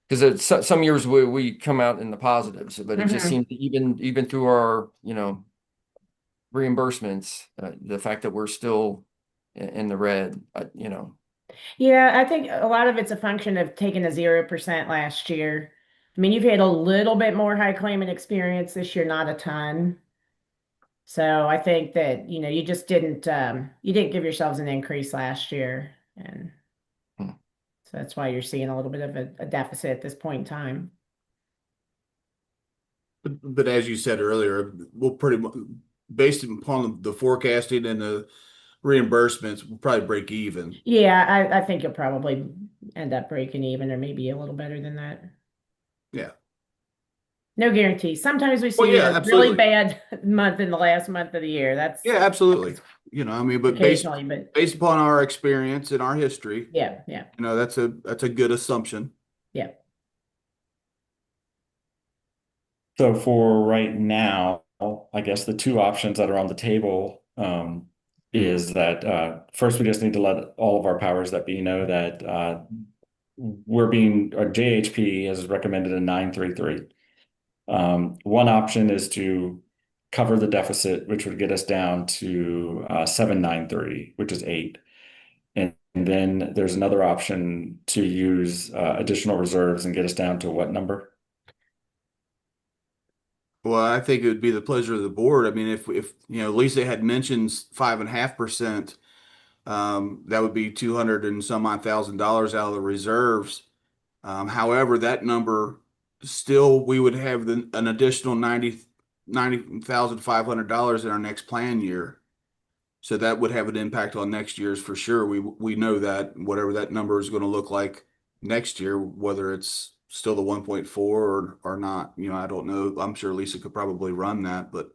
Because it's some years we come out in the positives, but it just Mhm. seems even through our, reimbursements, the fact that we're still in the red, Yeah, I think a lot of it's a function of taking a 0% last year. I mean, you've had a little bit more high claimant experience this year, not a ton. So I think that, you just you didn't give yourselves an increase last year. And Hmm. so that's why you're seeing a little bit of a deficit at this point in time. But as you said earlier, we'll pretty much, based upon the forecasting and the reimbursements, we'll probably break even. Yeah, I think you'll probably end up breaking even or maybe a little better than that. Yeah. No guarantees. Sometimes we Well, see yeah, a really absolutely. bad month in the last month of the year. That's Yeah, absolutely. I mean, but occasionally, but based upon our experience and our history, yeah, that's a good assumption. yeah. So for right now, I guess the two options that are on the table is that first we just need to let all of our powers that be know that JHP has recommended a 933. One option is to cover the deficit, which would get us down to 793, which is 8. And then there's another option to use additional reserves and get us down to what number? Well, I think it would be the pleasure of the board. I mean, if Lisa had mentioned 5.5%, that would be 200 and some odd $1,000 out of the reserves. However, that number still, we would have an additional $90,500 in our next plan year. So that would have an impact on next year's for sure. We know that whatever that number is going to look like next year, whether it's still the 1.4 or not, I don't know. I'm sure Lisa could probably run that, but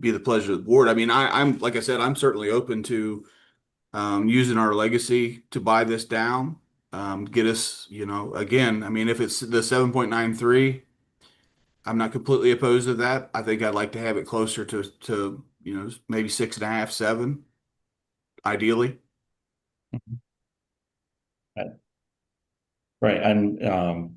be the pleasure of the board. I mean, I'm like I said, I'm certainly open to using our legacy to buy this down, get us, again, I mean, if it's the 7.93, I'm not completely opposed to that. I think I'd like to have it closer to maybe 6.5, 7, ideally. Right. And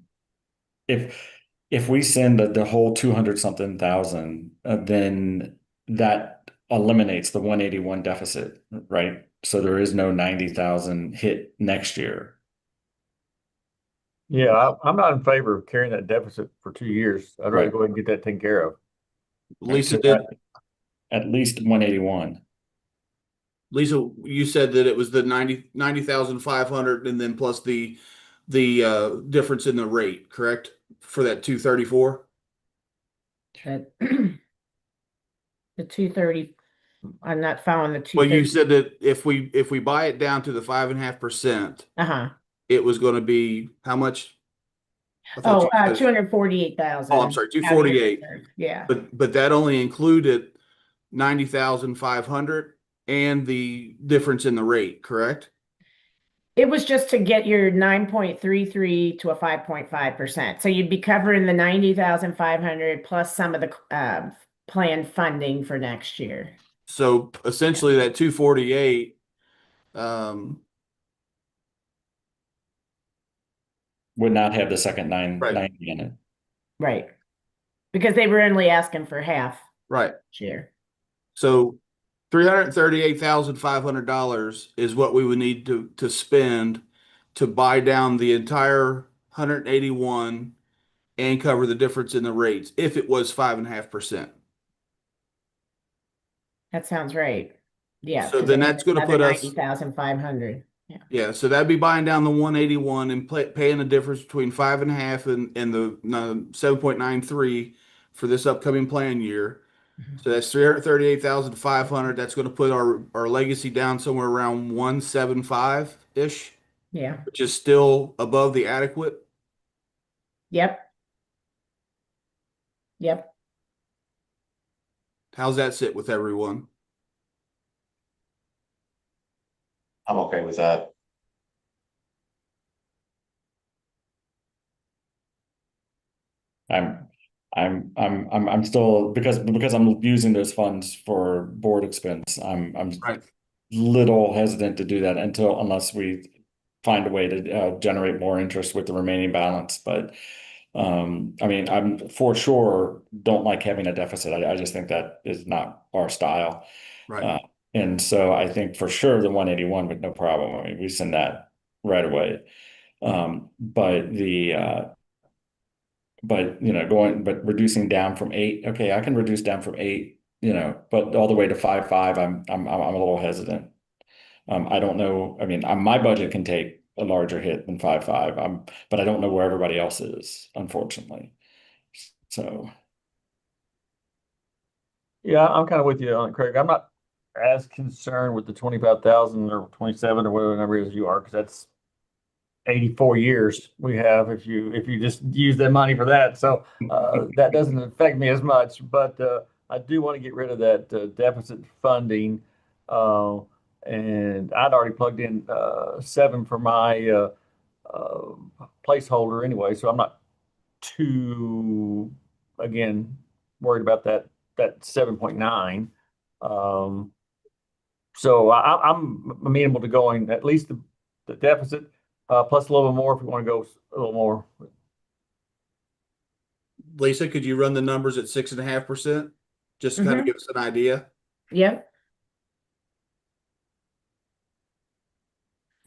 if we send the whole 200 something thousand, then that eliminates the 181 deficit, right? So there is no 90,000 hit next year. Yeah, I'm not in favor of carrying that deficit for 2 years. I'd rather Right. go ahead and get that taken care of. Lisa So did. at least 181. Lisa, you said that it was the 90,500 and then plus the difference in the rate, correct? For that 234? That the 230, I'm not following the Well, you 230. said that if we buy it down to the 5.5%, Uh-huh. it was going to be how much? I thought Oh, you said, 248,000. oh, I'm sorry, 248. Yeah. But that only included 90,500 and the difference in the rate, correct? It was just to get your 9.33 to a 5.5%. So you'd be covering the 90,500 plus some of the planned funding for next year. So essentially that 248, Would not have the second Right. 990 in it. Right. Because they were only asking for half right. share. So $338,500 is what we would need to spend to buy down the entire 181 and cover the difference in the rates if it was 5.5%. That sounds right. Yeah. So 'cause then we that's had going to another put us, 90,500. Yeah. yeah. So that'd be buying down the 181 and paying the difference between 5.5 and the 7.93 for this upcoming plan year. Mhm. So that's 338,500. That's going to put our legacy down somewhere around 175-ish, Yeah. which is still above the adequate. Yep. Yep. How's that sit with everyone? I'm okay with that. I'm still, because I'm using those funds for board expense, I'm Right. little hesitant to do that unless we find a way to generate more interest with the remaining balance. But I mean, I'm for sure don't like having a deficit. I just think that is not our style. Right. And so I think for sure the 181 with no problem. I mean, we send that right away. But but reducing down from 8, okay, I can reduce down from 8, but all the way to 5.5, I'm a little hesitant. I don't know. I mean, my budget can take a larger hit than 5.5. But I don't know where everybody else is, unfortunately. So Yeah, I'm kind of with you on it, Craig. I'm not as concerned with the 25,000 or 27 or whatever number it is you are, because that's 84 years we have if you just use that money for that. So that doesn't affect me as much, but I do want to get rid of that deficit funding. Uh, and I'd already plugged in 7 for my uh, placeholder anyway, so I'm not too, again, worried about that 7.9. So I'm amenable to going at least the deficit plus a little bit more if we want to go a little more. Lisa, could you run the numbers at 6.5%? Just to kind of give us an idea. Yep.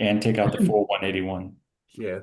and take out the full 181. Yeah.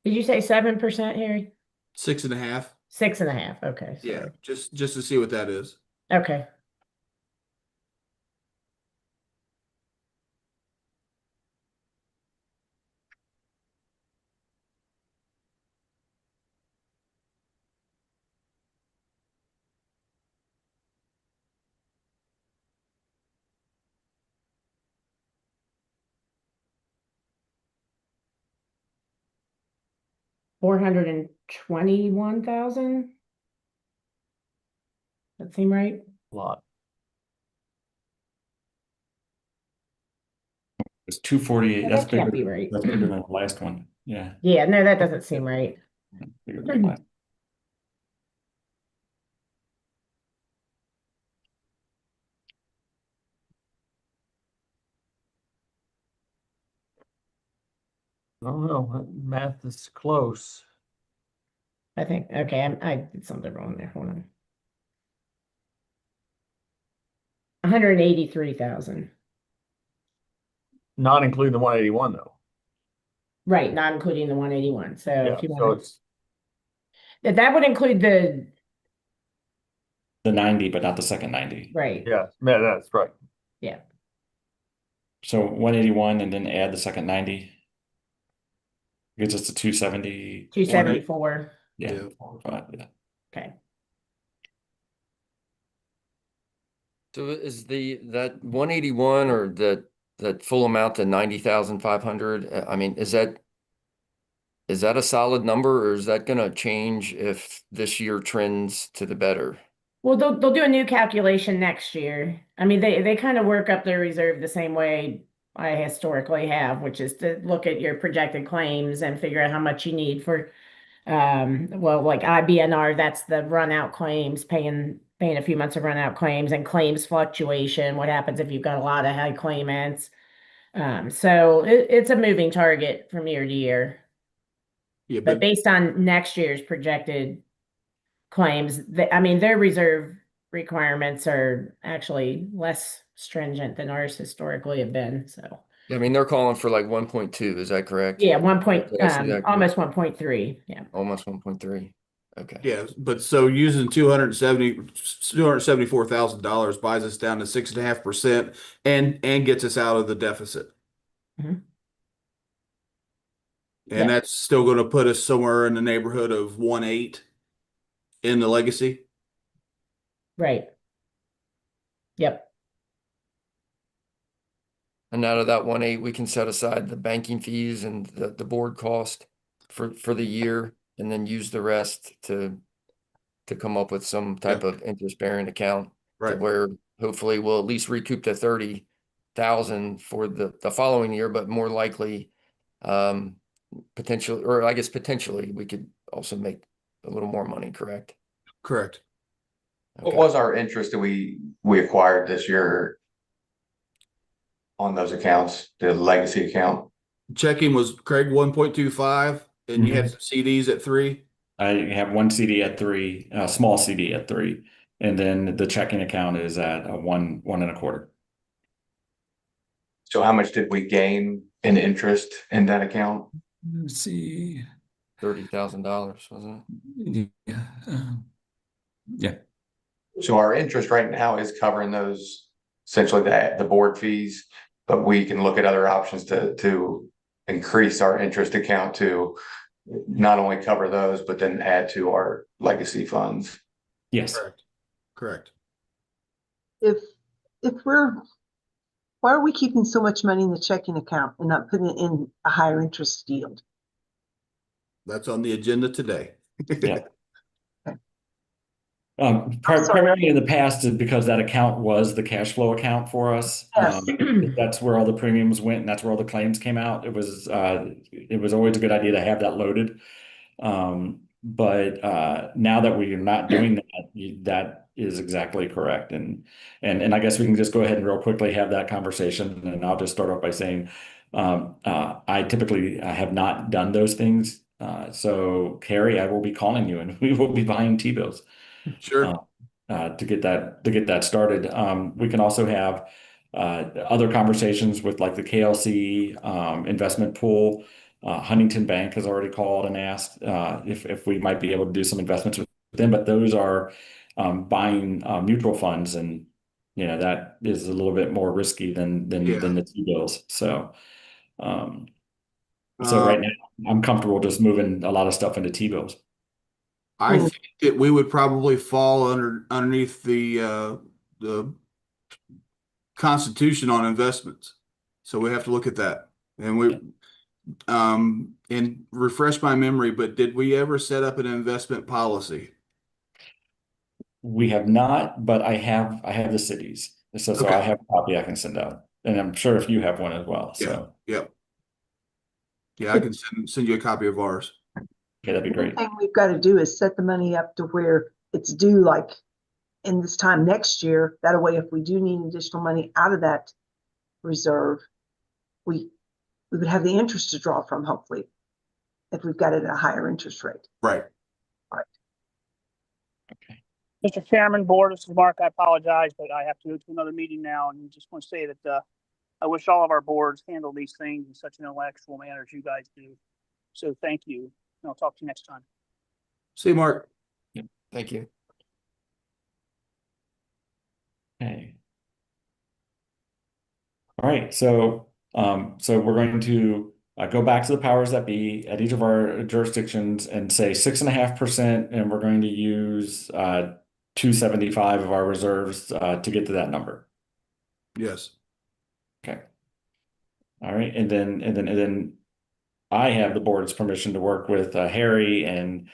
Did you say 7%, Harry? 6.5. 6.5. Okay. Yeah. Sorry. Just to see what that is. Okay. $421,000. That seem right? A lot. It's 248. Well, That's that can't bigger. be right. That's bigger than the last one. Yeah. Yeah, no, that doesn't seem right. Bigger than the last. I don't know. That math is close. I think, okay, I did something wrong there. Hold on. 183,000. Not including the 181 though. Right, not including the 181. So Yeah, if you so want it's that would include the, The 90, but not the second 90. right, yeah, that's right. yeah. So 181 and then add the second 90. Gives us the 270. 274. Yeah. Yeah. 405, yeah. Okay. So is that 181 or that full amount to 90,500? I mean, is that a solid number, or is that going to change if this year trends to the better? Well, they'll do a new calculation next year. I mean, they kind of work up their reserve the same way I historically have, which is to look at your projected claims and figure out how much you need for, well, like IBNR, that's the run out claims, paying a few months of run out claims, and claims fluctuation. What happens if you've got a lot of high claimants? So it's a moving target from year to year. Yeah, But but based on next year's projected claims, I mean, their reserve requirements are actually less stringent than ours historically have been. So I mean, they're calling for like 1.2, is that correct? yeah, one point, Did I see that almost correct? 1.3. Yeah. Almost 1.3. Okay. yeah, but so using $274,000 buys us down to 6.5% and gets us out of the deficit. Mhm. And Yeah. that's still going to put us somewhere in the neighborhood of 1.8 in the legacy. Right. Yep. And out of that 1.8, we can set aside the banking fees and the board cost for the year, and then use the rest to come up with some type of interest-bearing account to Right. where hopefully we'll at least recoup the 30,000 for the following year, but more likely, potentially, or I guess potentially we could also make a little more money, correct? Correct. What Okay. was our interest that we acquired this year on those accounts, the legacy account? Checking was Craig 1.25, and you had some CDs at 3. I have one CD at 3, a small CD at 3, and then the checking account is at a 1.25. So how much did we gain in interest in that account? Let's see. $30,000, wasn't it? Yeah. So our interest right now is covering those, essentially the board fees, but we can look at other options to increase our interest account to not only cover those, but then add to our legacy funds. Yes. Correct. If we're, why are we keeping so much money in the checking account and not putting it in a higher interest yield? That's on the agenda today. Yeah. Primarily in the past, because that account was the cash flow account for us. Yes. That's where all the premiums went, and that's where all the claims came out. It was always a good idea to have that loaded. But now that we are not doing that, that is exactly correct. And I guess we can just go ahead and real quickly have that conversation. And I'll just start off by saying, I typically have not done those things. So Carrie, I will be calling you, and we will be buying T-bills. Sure. To get that started. We can also have other conversations with like the KLC investment pool. Huntington Bank has already called and asked if we might be able to do some investments with them, but those are buying mutual funds, and that is a little bit more risky than the T-bills. So right now I'm comfortable just moving a lot of stuff into T-bills. I think that we would probably fall underneath the Constitution on investments. So we have to look at that. And and refresh my memory, but did we ever set up an investment policy? We have not, but I have the cities. So Okay. I have a copy I can send out. And I'm sure if you have one as well. So Yeah, I can send you a copy of ours. okay, that'd be The great. thing we've got to do is set the money up to where it's due like in this time next year. That way, if we do need additional money out of that reserve, we would have the interest to draw from, hopefully, if we've got it at a higher interest rate. Right. Mr. Chairman, Board, this is Mark. I apologize, but I have to go to another meeting now, and just want to say that I wish all of our boards handle these things in such an intellectual manner as you guys do. So thank you, and I'll talk to you next time. See you, Mark. Thank you. Okay. All right. So we're going to go back to the powers that be at each of our jurisdictions and say 6.5%, and we're going to use 275 of our reserves to get to that number. Yes. Okay. All right. And then I have the board's permission to work with Harry and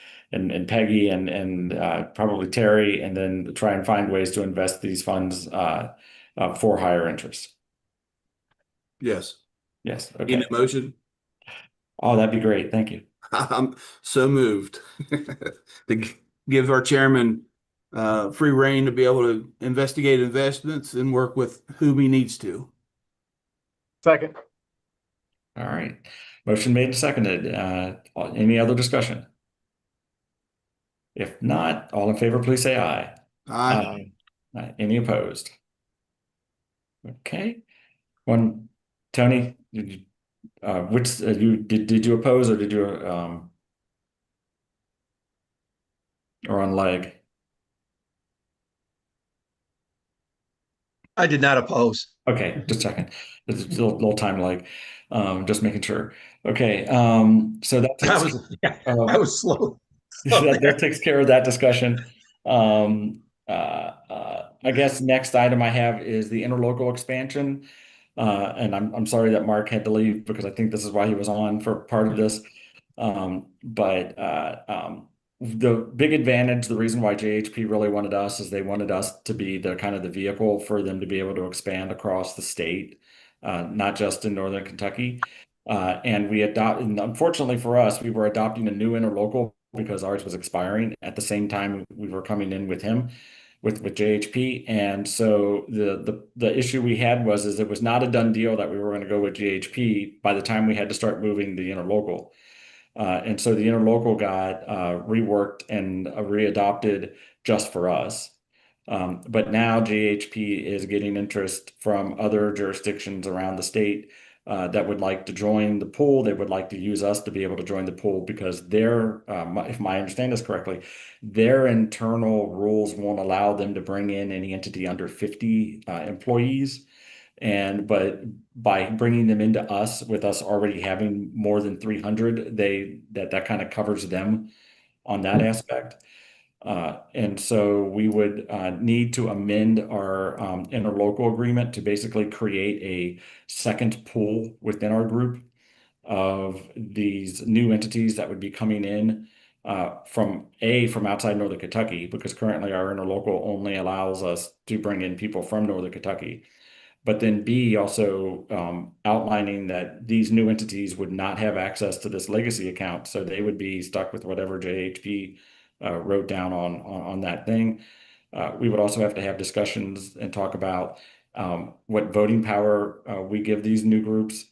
Peggy and probably Terry, and then try and find ways to invest these funds for higher interest. Yes. Yes, Need okay. a motion? Oh, that'd be great. Thank you. I'm so moved to give our chairman free reign to be able to investigate investments and work with whom he needs to. Second. All right. Motion made and seconded. Any other discussion? If not, all in favor, please say aye. Aye. Any opposed? Okay. Tony, did you, did you oppose or did you or on leg? I did not oppose. Okay, just checking. There's a little time lag. Just making sure. Okay. So that I was slow. that takes care of that discussion. I guess next item I have is the interlocal expansion. And I'm sorry that Mark had to leave because I think this is why he was on for part of this. The big advantage, the reason why JHP really wanted us is they wanted us to be the kind of the vehicle for them to be able to expand across the state, not just in Northern Kentucky. And unfortunately for us, we were adopting a new interlocal because ours was expiring at the same time we were coming in with him, with JHP. And so the issue we had was it was not a done deal that we were going to go with JHP by the time we had to start moving the interlocal. And so the interlocal got reworked and readopted just for us. But now JHP is getting interest from other jurisdictions around the state that would like to join the pool. They would like to use us to be able to join the pool because if I understand this correctly, their internal rules won't allow them to bring in any entity under 50 employees. But by bringing them into us, with us already having more than 300, that kind of covers them on that aspect. And so we would need to amend our interlocal agreement to basically create a second pool within our group of these new entities that would be coming in from outside Northern Kentucky, because currently our interlocal only allows us to bring in people from Northern Kentucky. But then B, also outlining that these new entities would not have access to this legacy account, so they would be stuck with whatever JHP wrote down on that thing. We would also have to have discussions and talk about what voting power we give these new groups.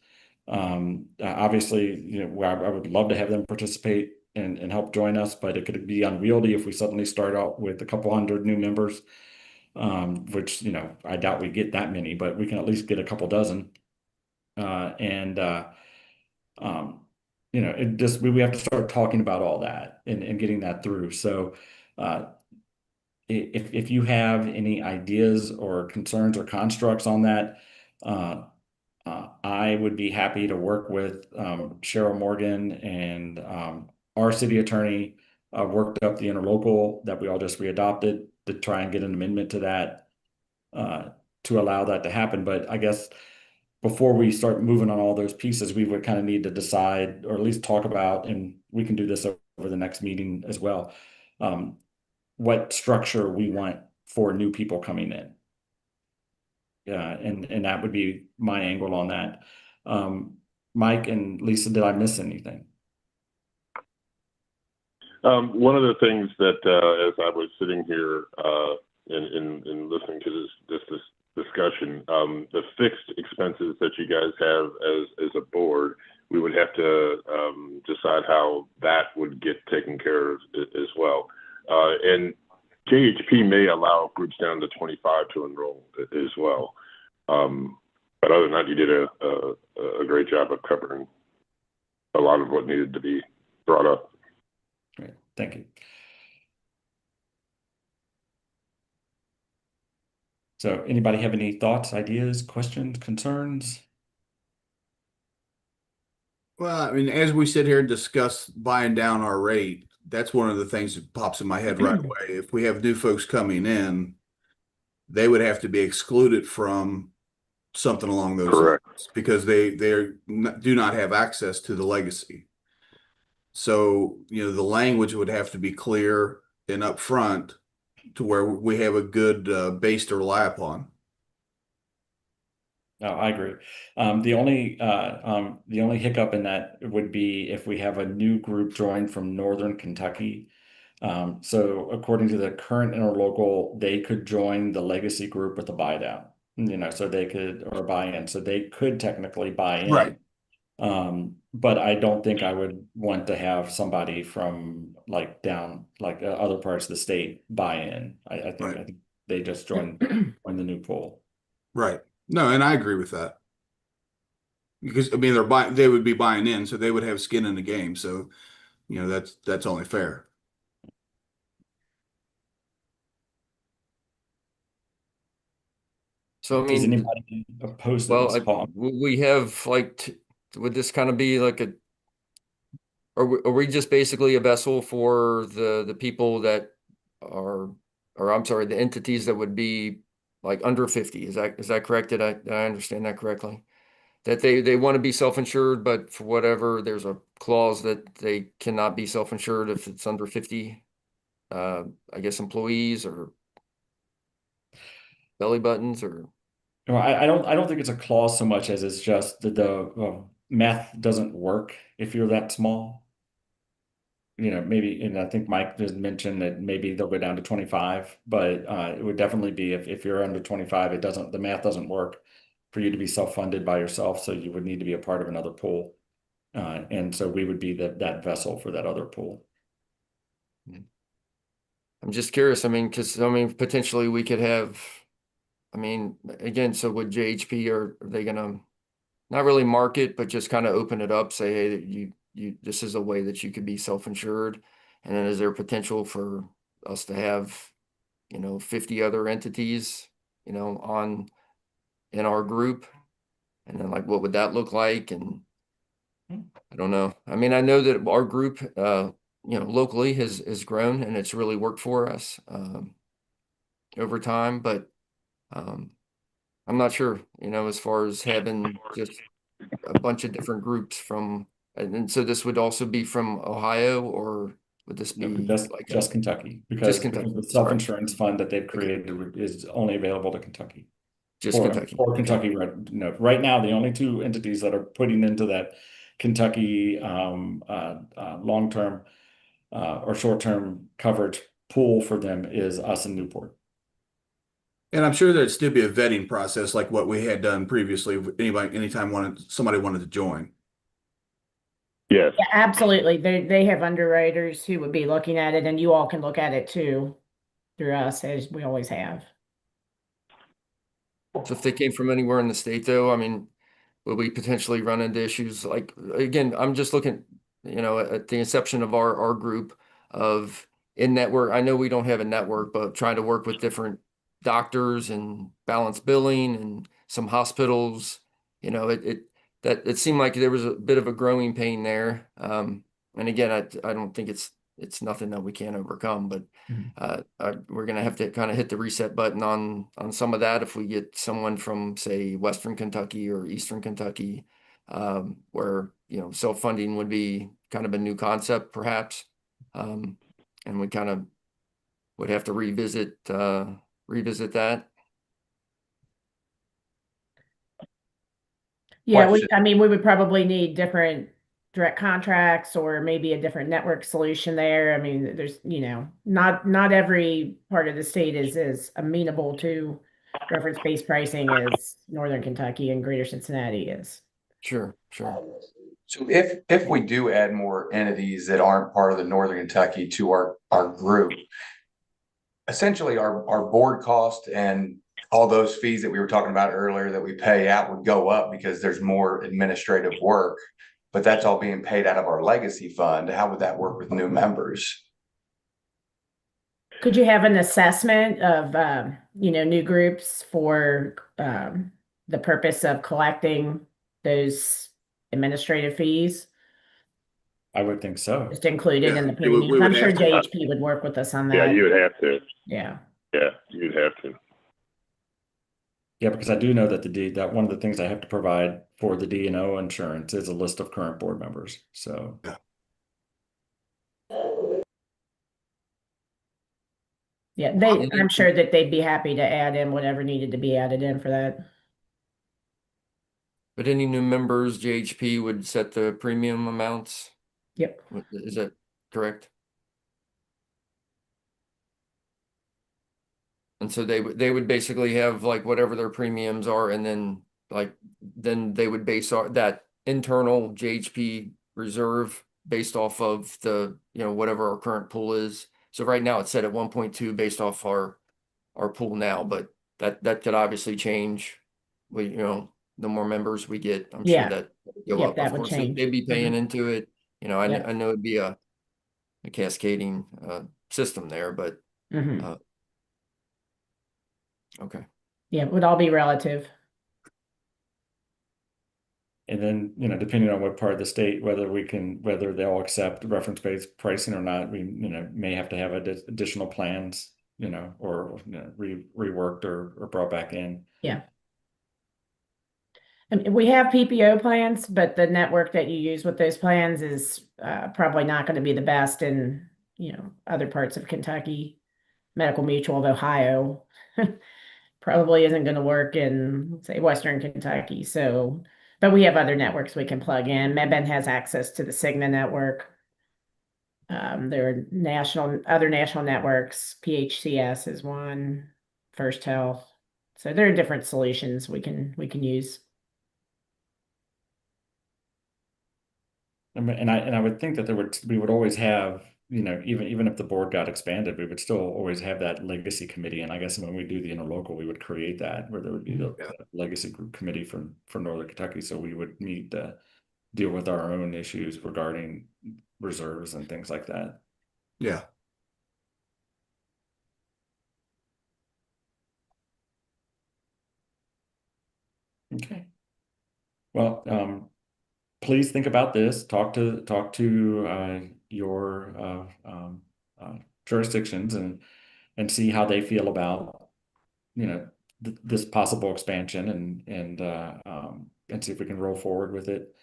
Obviously, I would love to have them participate and help join us, but it could be unwieldy if we suddenly start out with a couple hundred new members. Which, I doubt we get that many, but we can at least get a couple dozen. We have to start talking about all that and getting that through. So, if you have any ideas or concerns or constructs on that, I would be happy to work with Cheryl Morgan and our city attorney worked up the interlocal that we all just readopted to try and get an amendment to that to allow that to happen. But I guess before we start moving on all those pieces, we would kind of need to decide, or at least talk about, and we can do this over the next meeting as well, what structure we want for new people coming in. And that would be my angle on that. Mike and Lisa, did I miss anything? One of the things that as I was sitting here and listening to this discussion, the fixed expenses that you guys have as a board, we would have to decide how that would get taken care of as well. And JHP may allow groups down to 25 to enroll as well. But other than that, you did a great job of covering a lot of what needed to be brought up. Great, thank you. So anybody have any thoughts, ideas, questions, concerns? Well, I mean, as we sit here and discuss buying down our rate, that's one of the things that pops in my head right away. If we have new folks coming in, they would have to be excluded from something along those lines because they do not have access to the legacy. So, the language would have to be clear and upfront to where we have a good base to rely upon. No, I agree. The only hiccup in that would be if we have a new group join from Northern Kentucky. So according to the current interlocal, they could join the legacy group with a buy down, so they could, or buy in, so they could technically buy in. Right. But I don't think I would want to have somebody from other parts of the state buy in. I think they just join the new pool. Right. No, and I agree with that. Because I mean they would be buying in, so they would have skin in the game. So, that's only fair. So, I Is mean, anybody opposed to well, this, Paul? we have would this kind of be like are we just basically a vessel for the people that are, or I'm sorry, the entities that would be like under 50? Is that correct? Did I understand that correctly? That they want to be self-insured, but for whatever, there's a clause that they cannot be self-insured if it's under 50, I guess, employees or belly buttons or. No, I don't think it's a clause so much as it's just that the math doesn't work if you're that small. Maybe, and I think Mike just mentioned that maybe they'll go down to 25, but it would definitely be if you're under 25, the math doesn't work for you to be self-funded by yourself, so you would need to be a part of another pool. And so we would be that vessel for that other pool. I'm just curious. I mean, because potentially we could have. I mean, again, so with JHP, are they gonna not really market, but just kind of open it up, say, hey, that this is a way that you could be self-insured, and then is there potential for us to have, 50 other entities, in our group, and then what would that look like? And I don't know. I mean, I know that our group, locally has grown and it's really worked for us over time, but I'm not sure, as far as having just a bunch of different groups from, and so this would also be from Ohio, or would this be just Kentucky? Because Kentucky. the self-insurance fund that they've created is only available to Kentucky. Just Kentucky. Or Kentucky, right now, the only two entities that are putting into that Kentucky long-term or short-term coverage pool for them is us in Newport. And I'm sure there'd still be a vetting process like what we had done previously. Anytime somebody wanted to join. Yes. Yeah, absolutely. They have underwriters who would be looking at it, and you all can look at it too through us, as we always have. So if they came from anywhere in the state, though, I mean, would we potentially run into issues? Again, I'm just looking, at the inception of our group of in-network. I know we don't have a network, but trying to work with different doctors and balance billing and some hospitals, it seemed like there was a bit of a growing pain there. And again, I don't think it's nothing that we can't overcome, but we're going to have to kind of hit the reset button on some of that if we get someone from, say, Western Kentucky or Eastern Kentucky, where, self-funding would be kind of a new concept, perhaps. And we kind of would have to revisit that. Yeah, we would probably need different direct contracts or maybe a different network solution there. I mean, there's, not every part of the state is as amenable to reference-based pricing as Northern Kentucky and Greater Cincinnati is. Sure. So if we do add more entities that aren't part of the Northern Kentucky to our group, essentially our board cost and all those fees that we were talking about earlier that we pay out would go up because there's more administrative work, but that's all being paid out of our legacy fund. How would that work with new members? Could you have an assessment of, new groups for the purpose of collecting those administrative fees? I would think so. Just included in the we would premiums. I'm sure have to. JHP would work with us on that. Yeah, you would have to. Yeah. Yeah, you'd have to. Yeah, because I do know that that one of the things I have to provide for the D&O insurance is a list of current board members. So yeah, I'm sure that they'd be happy to add in whatever needed to be added in for that. But any new members, JHP would set the premium amounts. Yep. Is that correct? And so they would basically have like whatever their premiums are, and then they would base that internal JHP reserve based off of the, whatever our current pool is. So right now it's set at 1.2 based off our pool now, but that could obviously change. The more members we get, I'm sure Yeah. that would go Yep, up. that Of would course, change. they'd be paying into it. I Yep. know it'd be a cascading system there, but Mhm. okay. Yeah, it would all be relative. And then, depending on what part of the state, whether they'll accept reference-based pricing or not, we, may have to have additional plans, or reworked or brought back in. Yeah. And we have PPO plans, but the network that you use with those plans is probably not going to be the best in, other parts of Kentucky. Medical Mutual of Ohio probably isn't going to work in, say, Western Kentucky. So, but we have other networks we can plug in. MedBen has access to the Cigna network. There are other national networks. PHCS is one, First Health. So there are different solutions we can use. And I would think that we would always have, even if the board got expanded, we would still always have that legacy committee. And I guess when we do the interlocal, we would create that where there would be the legacy group committee for Northern Kentucky. So we would need to deal with our own issues regarding reserves and things like that. Yeah. Okay. Well, please think about this. Talk to your jurisdictions and see how they feel about this possible expansion and see if we can roll forward with it.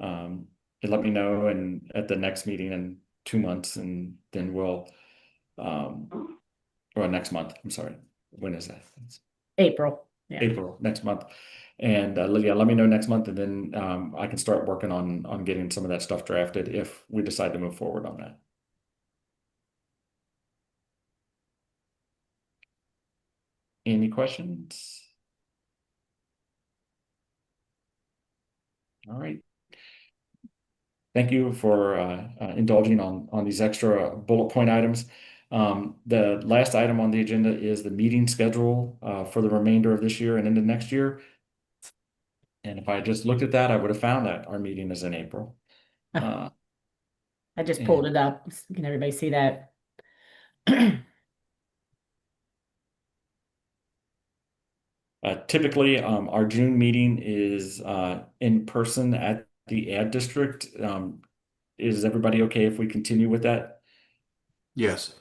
And let me know at the next meeting in 2 months, and then we'll or next month. I'm sorry. When is that? It's April. Yeah. April next month. And Lydia, let me know next month, and then I can start working on getting some of that stuff drafted if we decide to move forward on that. Any questions? All right. Thank you for indulging on these extra bullet point items. The last item on the agenda is the meeting schedule for the remainder of this year and into next year. And if I just looked at that, I would have found that our meeting is in April. I just pulled it up. Can everybody see that? Typically, our June meeting is in person at the ad district. Is everybody okay if we continue with that? Yes.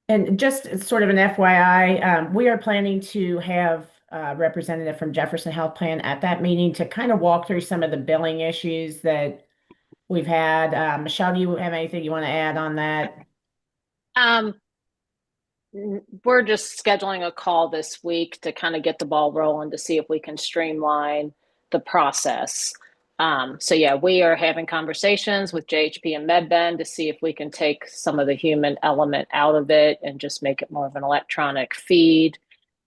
And just sort of an FYI, we are planning to have a representative from Jefferson Health Plan at that meeting to kind of walk through some of the billing issues that we've had. Michelle, do you have anything you want to add on that? We're just scheduling a call this week to kind of get the ball rolling to see if we can streamline the process. So yeah, we are having conversations with JHP and MedBen to see if we can take some of the human element out of it and just make it more of an electronic feed.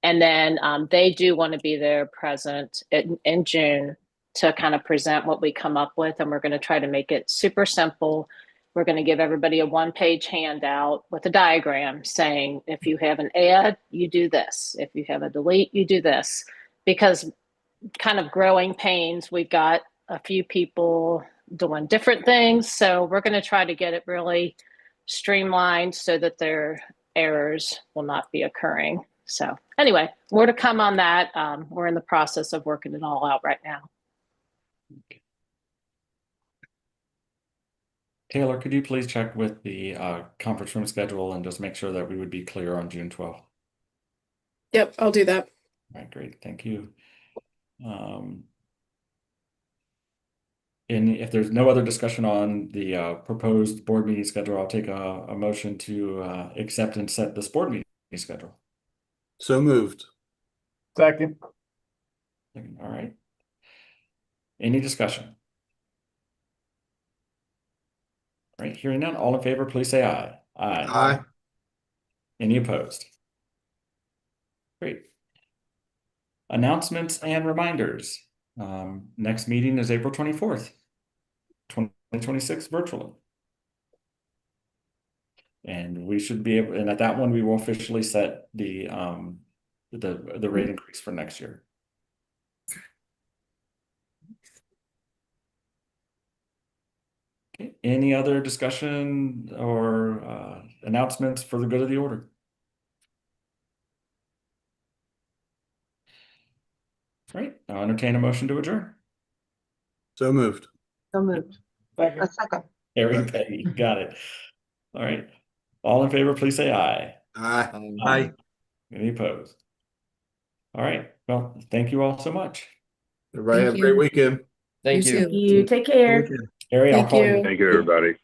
And then they do want to be there present in June to kind of present what we come up with. And we're going to try to make it super simple. We're going to give everybody a one-page handout with a diagram saying, if you have an add, you do this. If you have a delete, you do this. Because kind of growing pains, we've got a few people doing different things. So we're going to try to get it really streamlined so that their errors will not be occurring. So anyway, more to come on that. We're in the process of working it all out right now. Taylor, could you please check with the conference room schedule and just make sure that we would be clear on June 12th? Yep, I'll do that. All right, great. Thank you. And if there's no other discussion on the proposed board meeting schedule, I'll take a motion to accept and set this board meeting schedule. So moved. Second. All right. Any discussion? All right, hearing none, all in favor, please say aye. Aye. Any opposed? Great. Announcements and reminders. Next meeting is April 24th, 2026 virtually. And we should be able, and at that one, we will officially set the rate increase for next year. Okay. Any other discussion or announcements for the good of the order? Great. I'll entertain a motion to adjourn. So moved. So moved. A second. Harry Petty, got it. All right. All in favor, please say aye. Aye. Aye. Any opposed? All right. Well, thank you all so much. Everybody have a Thank great you. weekend. Thank You you. too. You take care. Harry, I'll Thank call you. Thank you, everybody.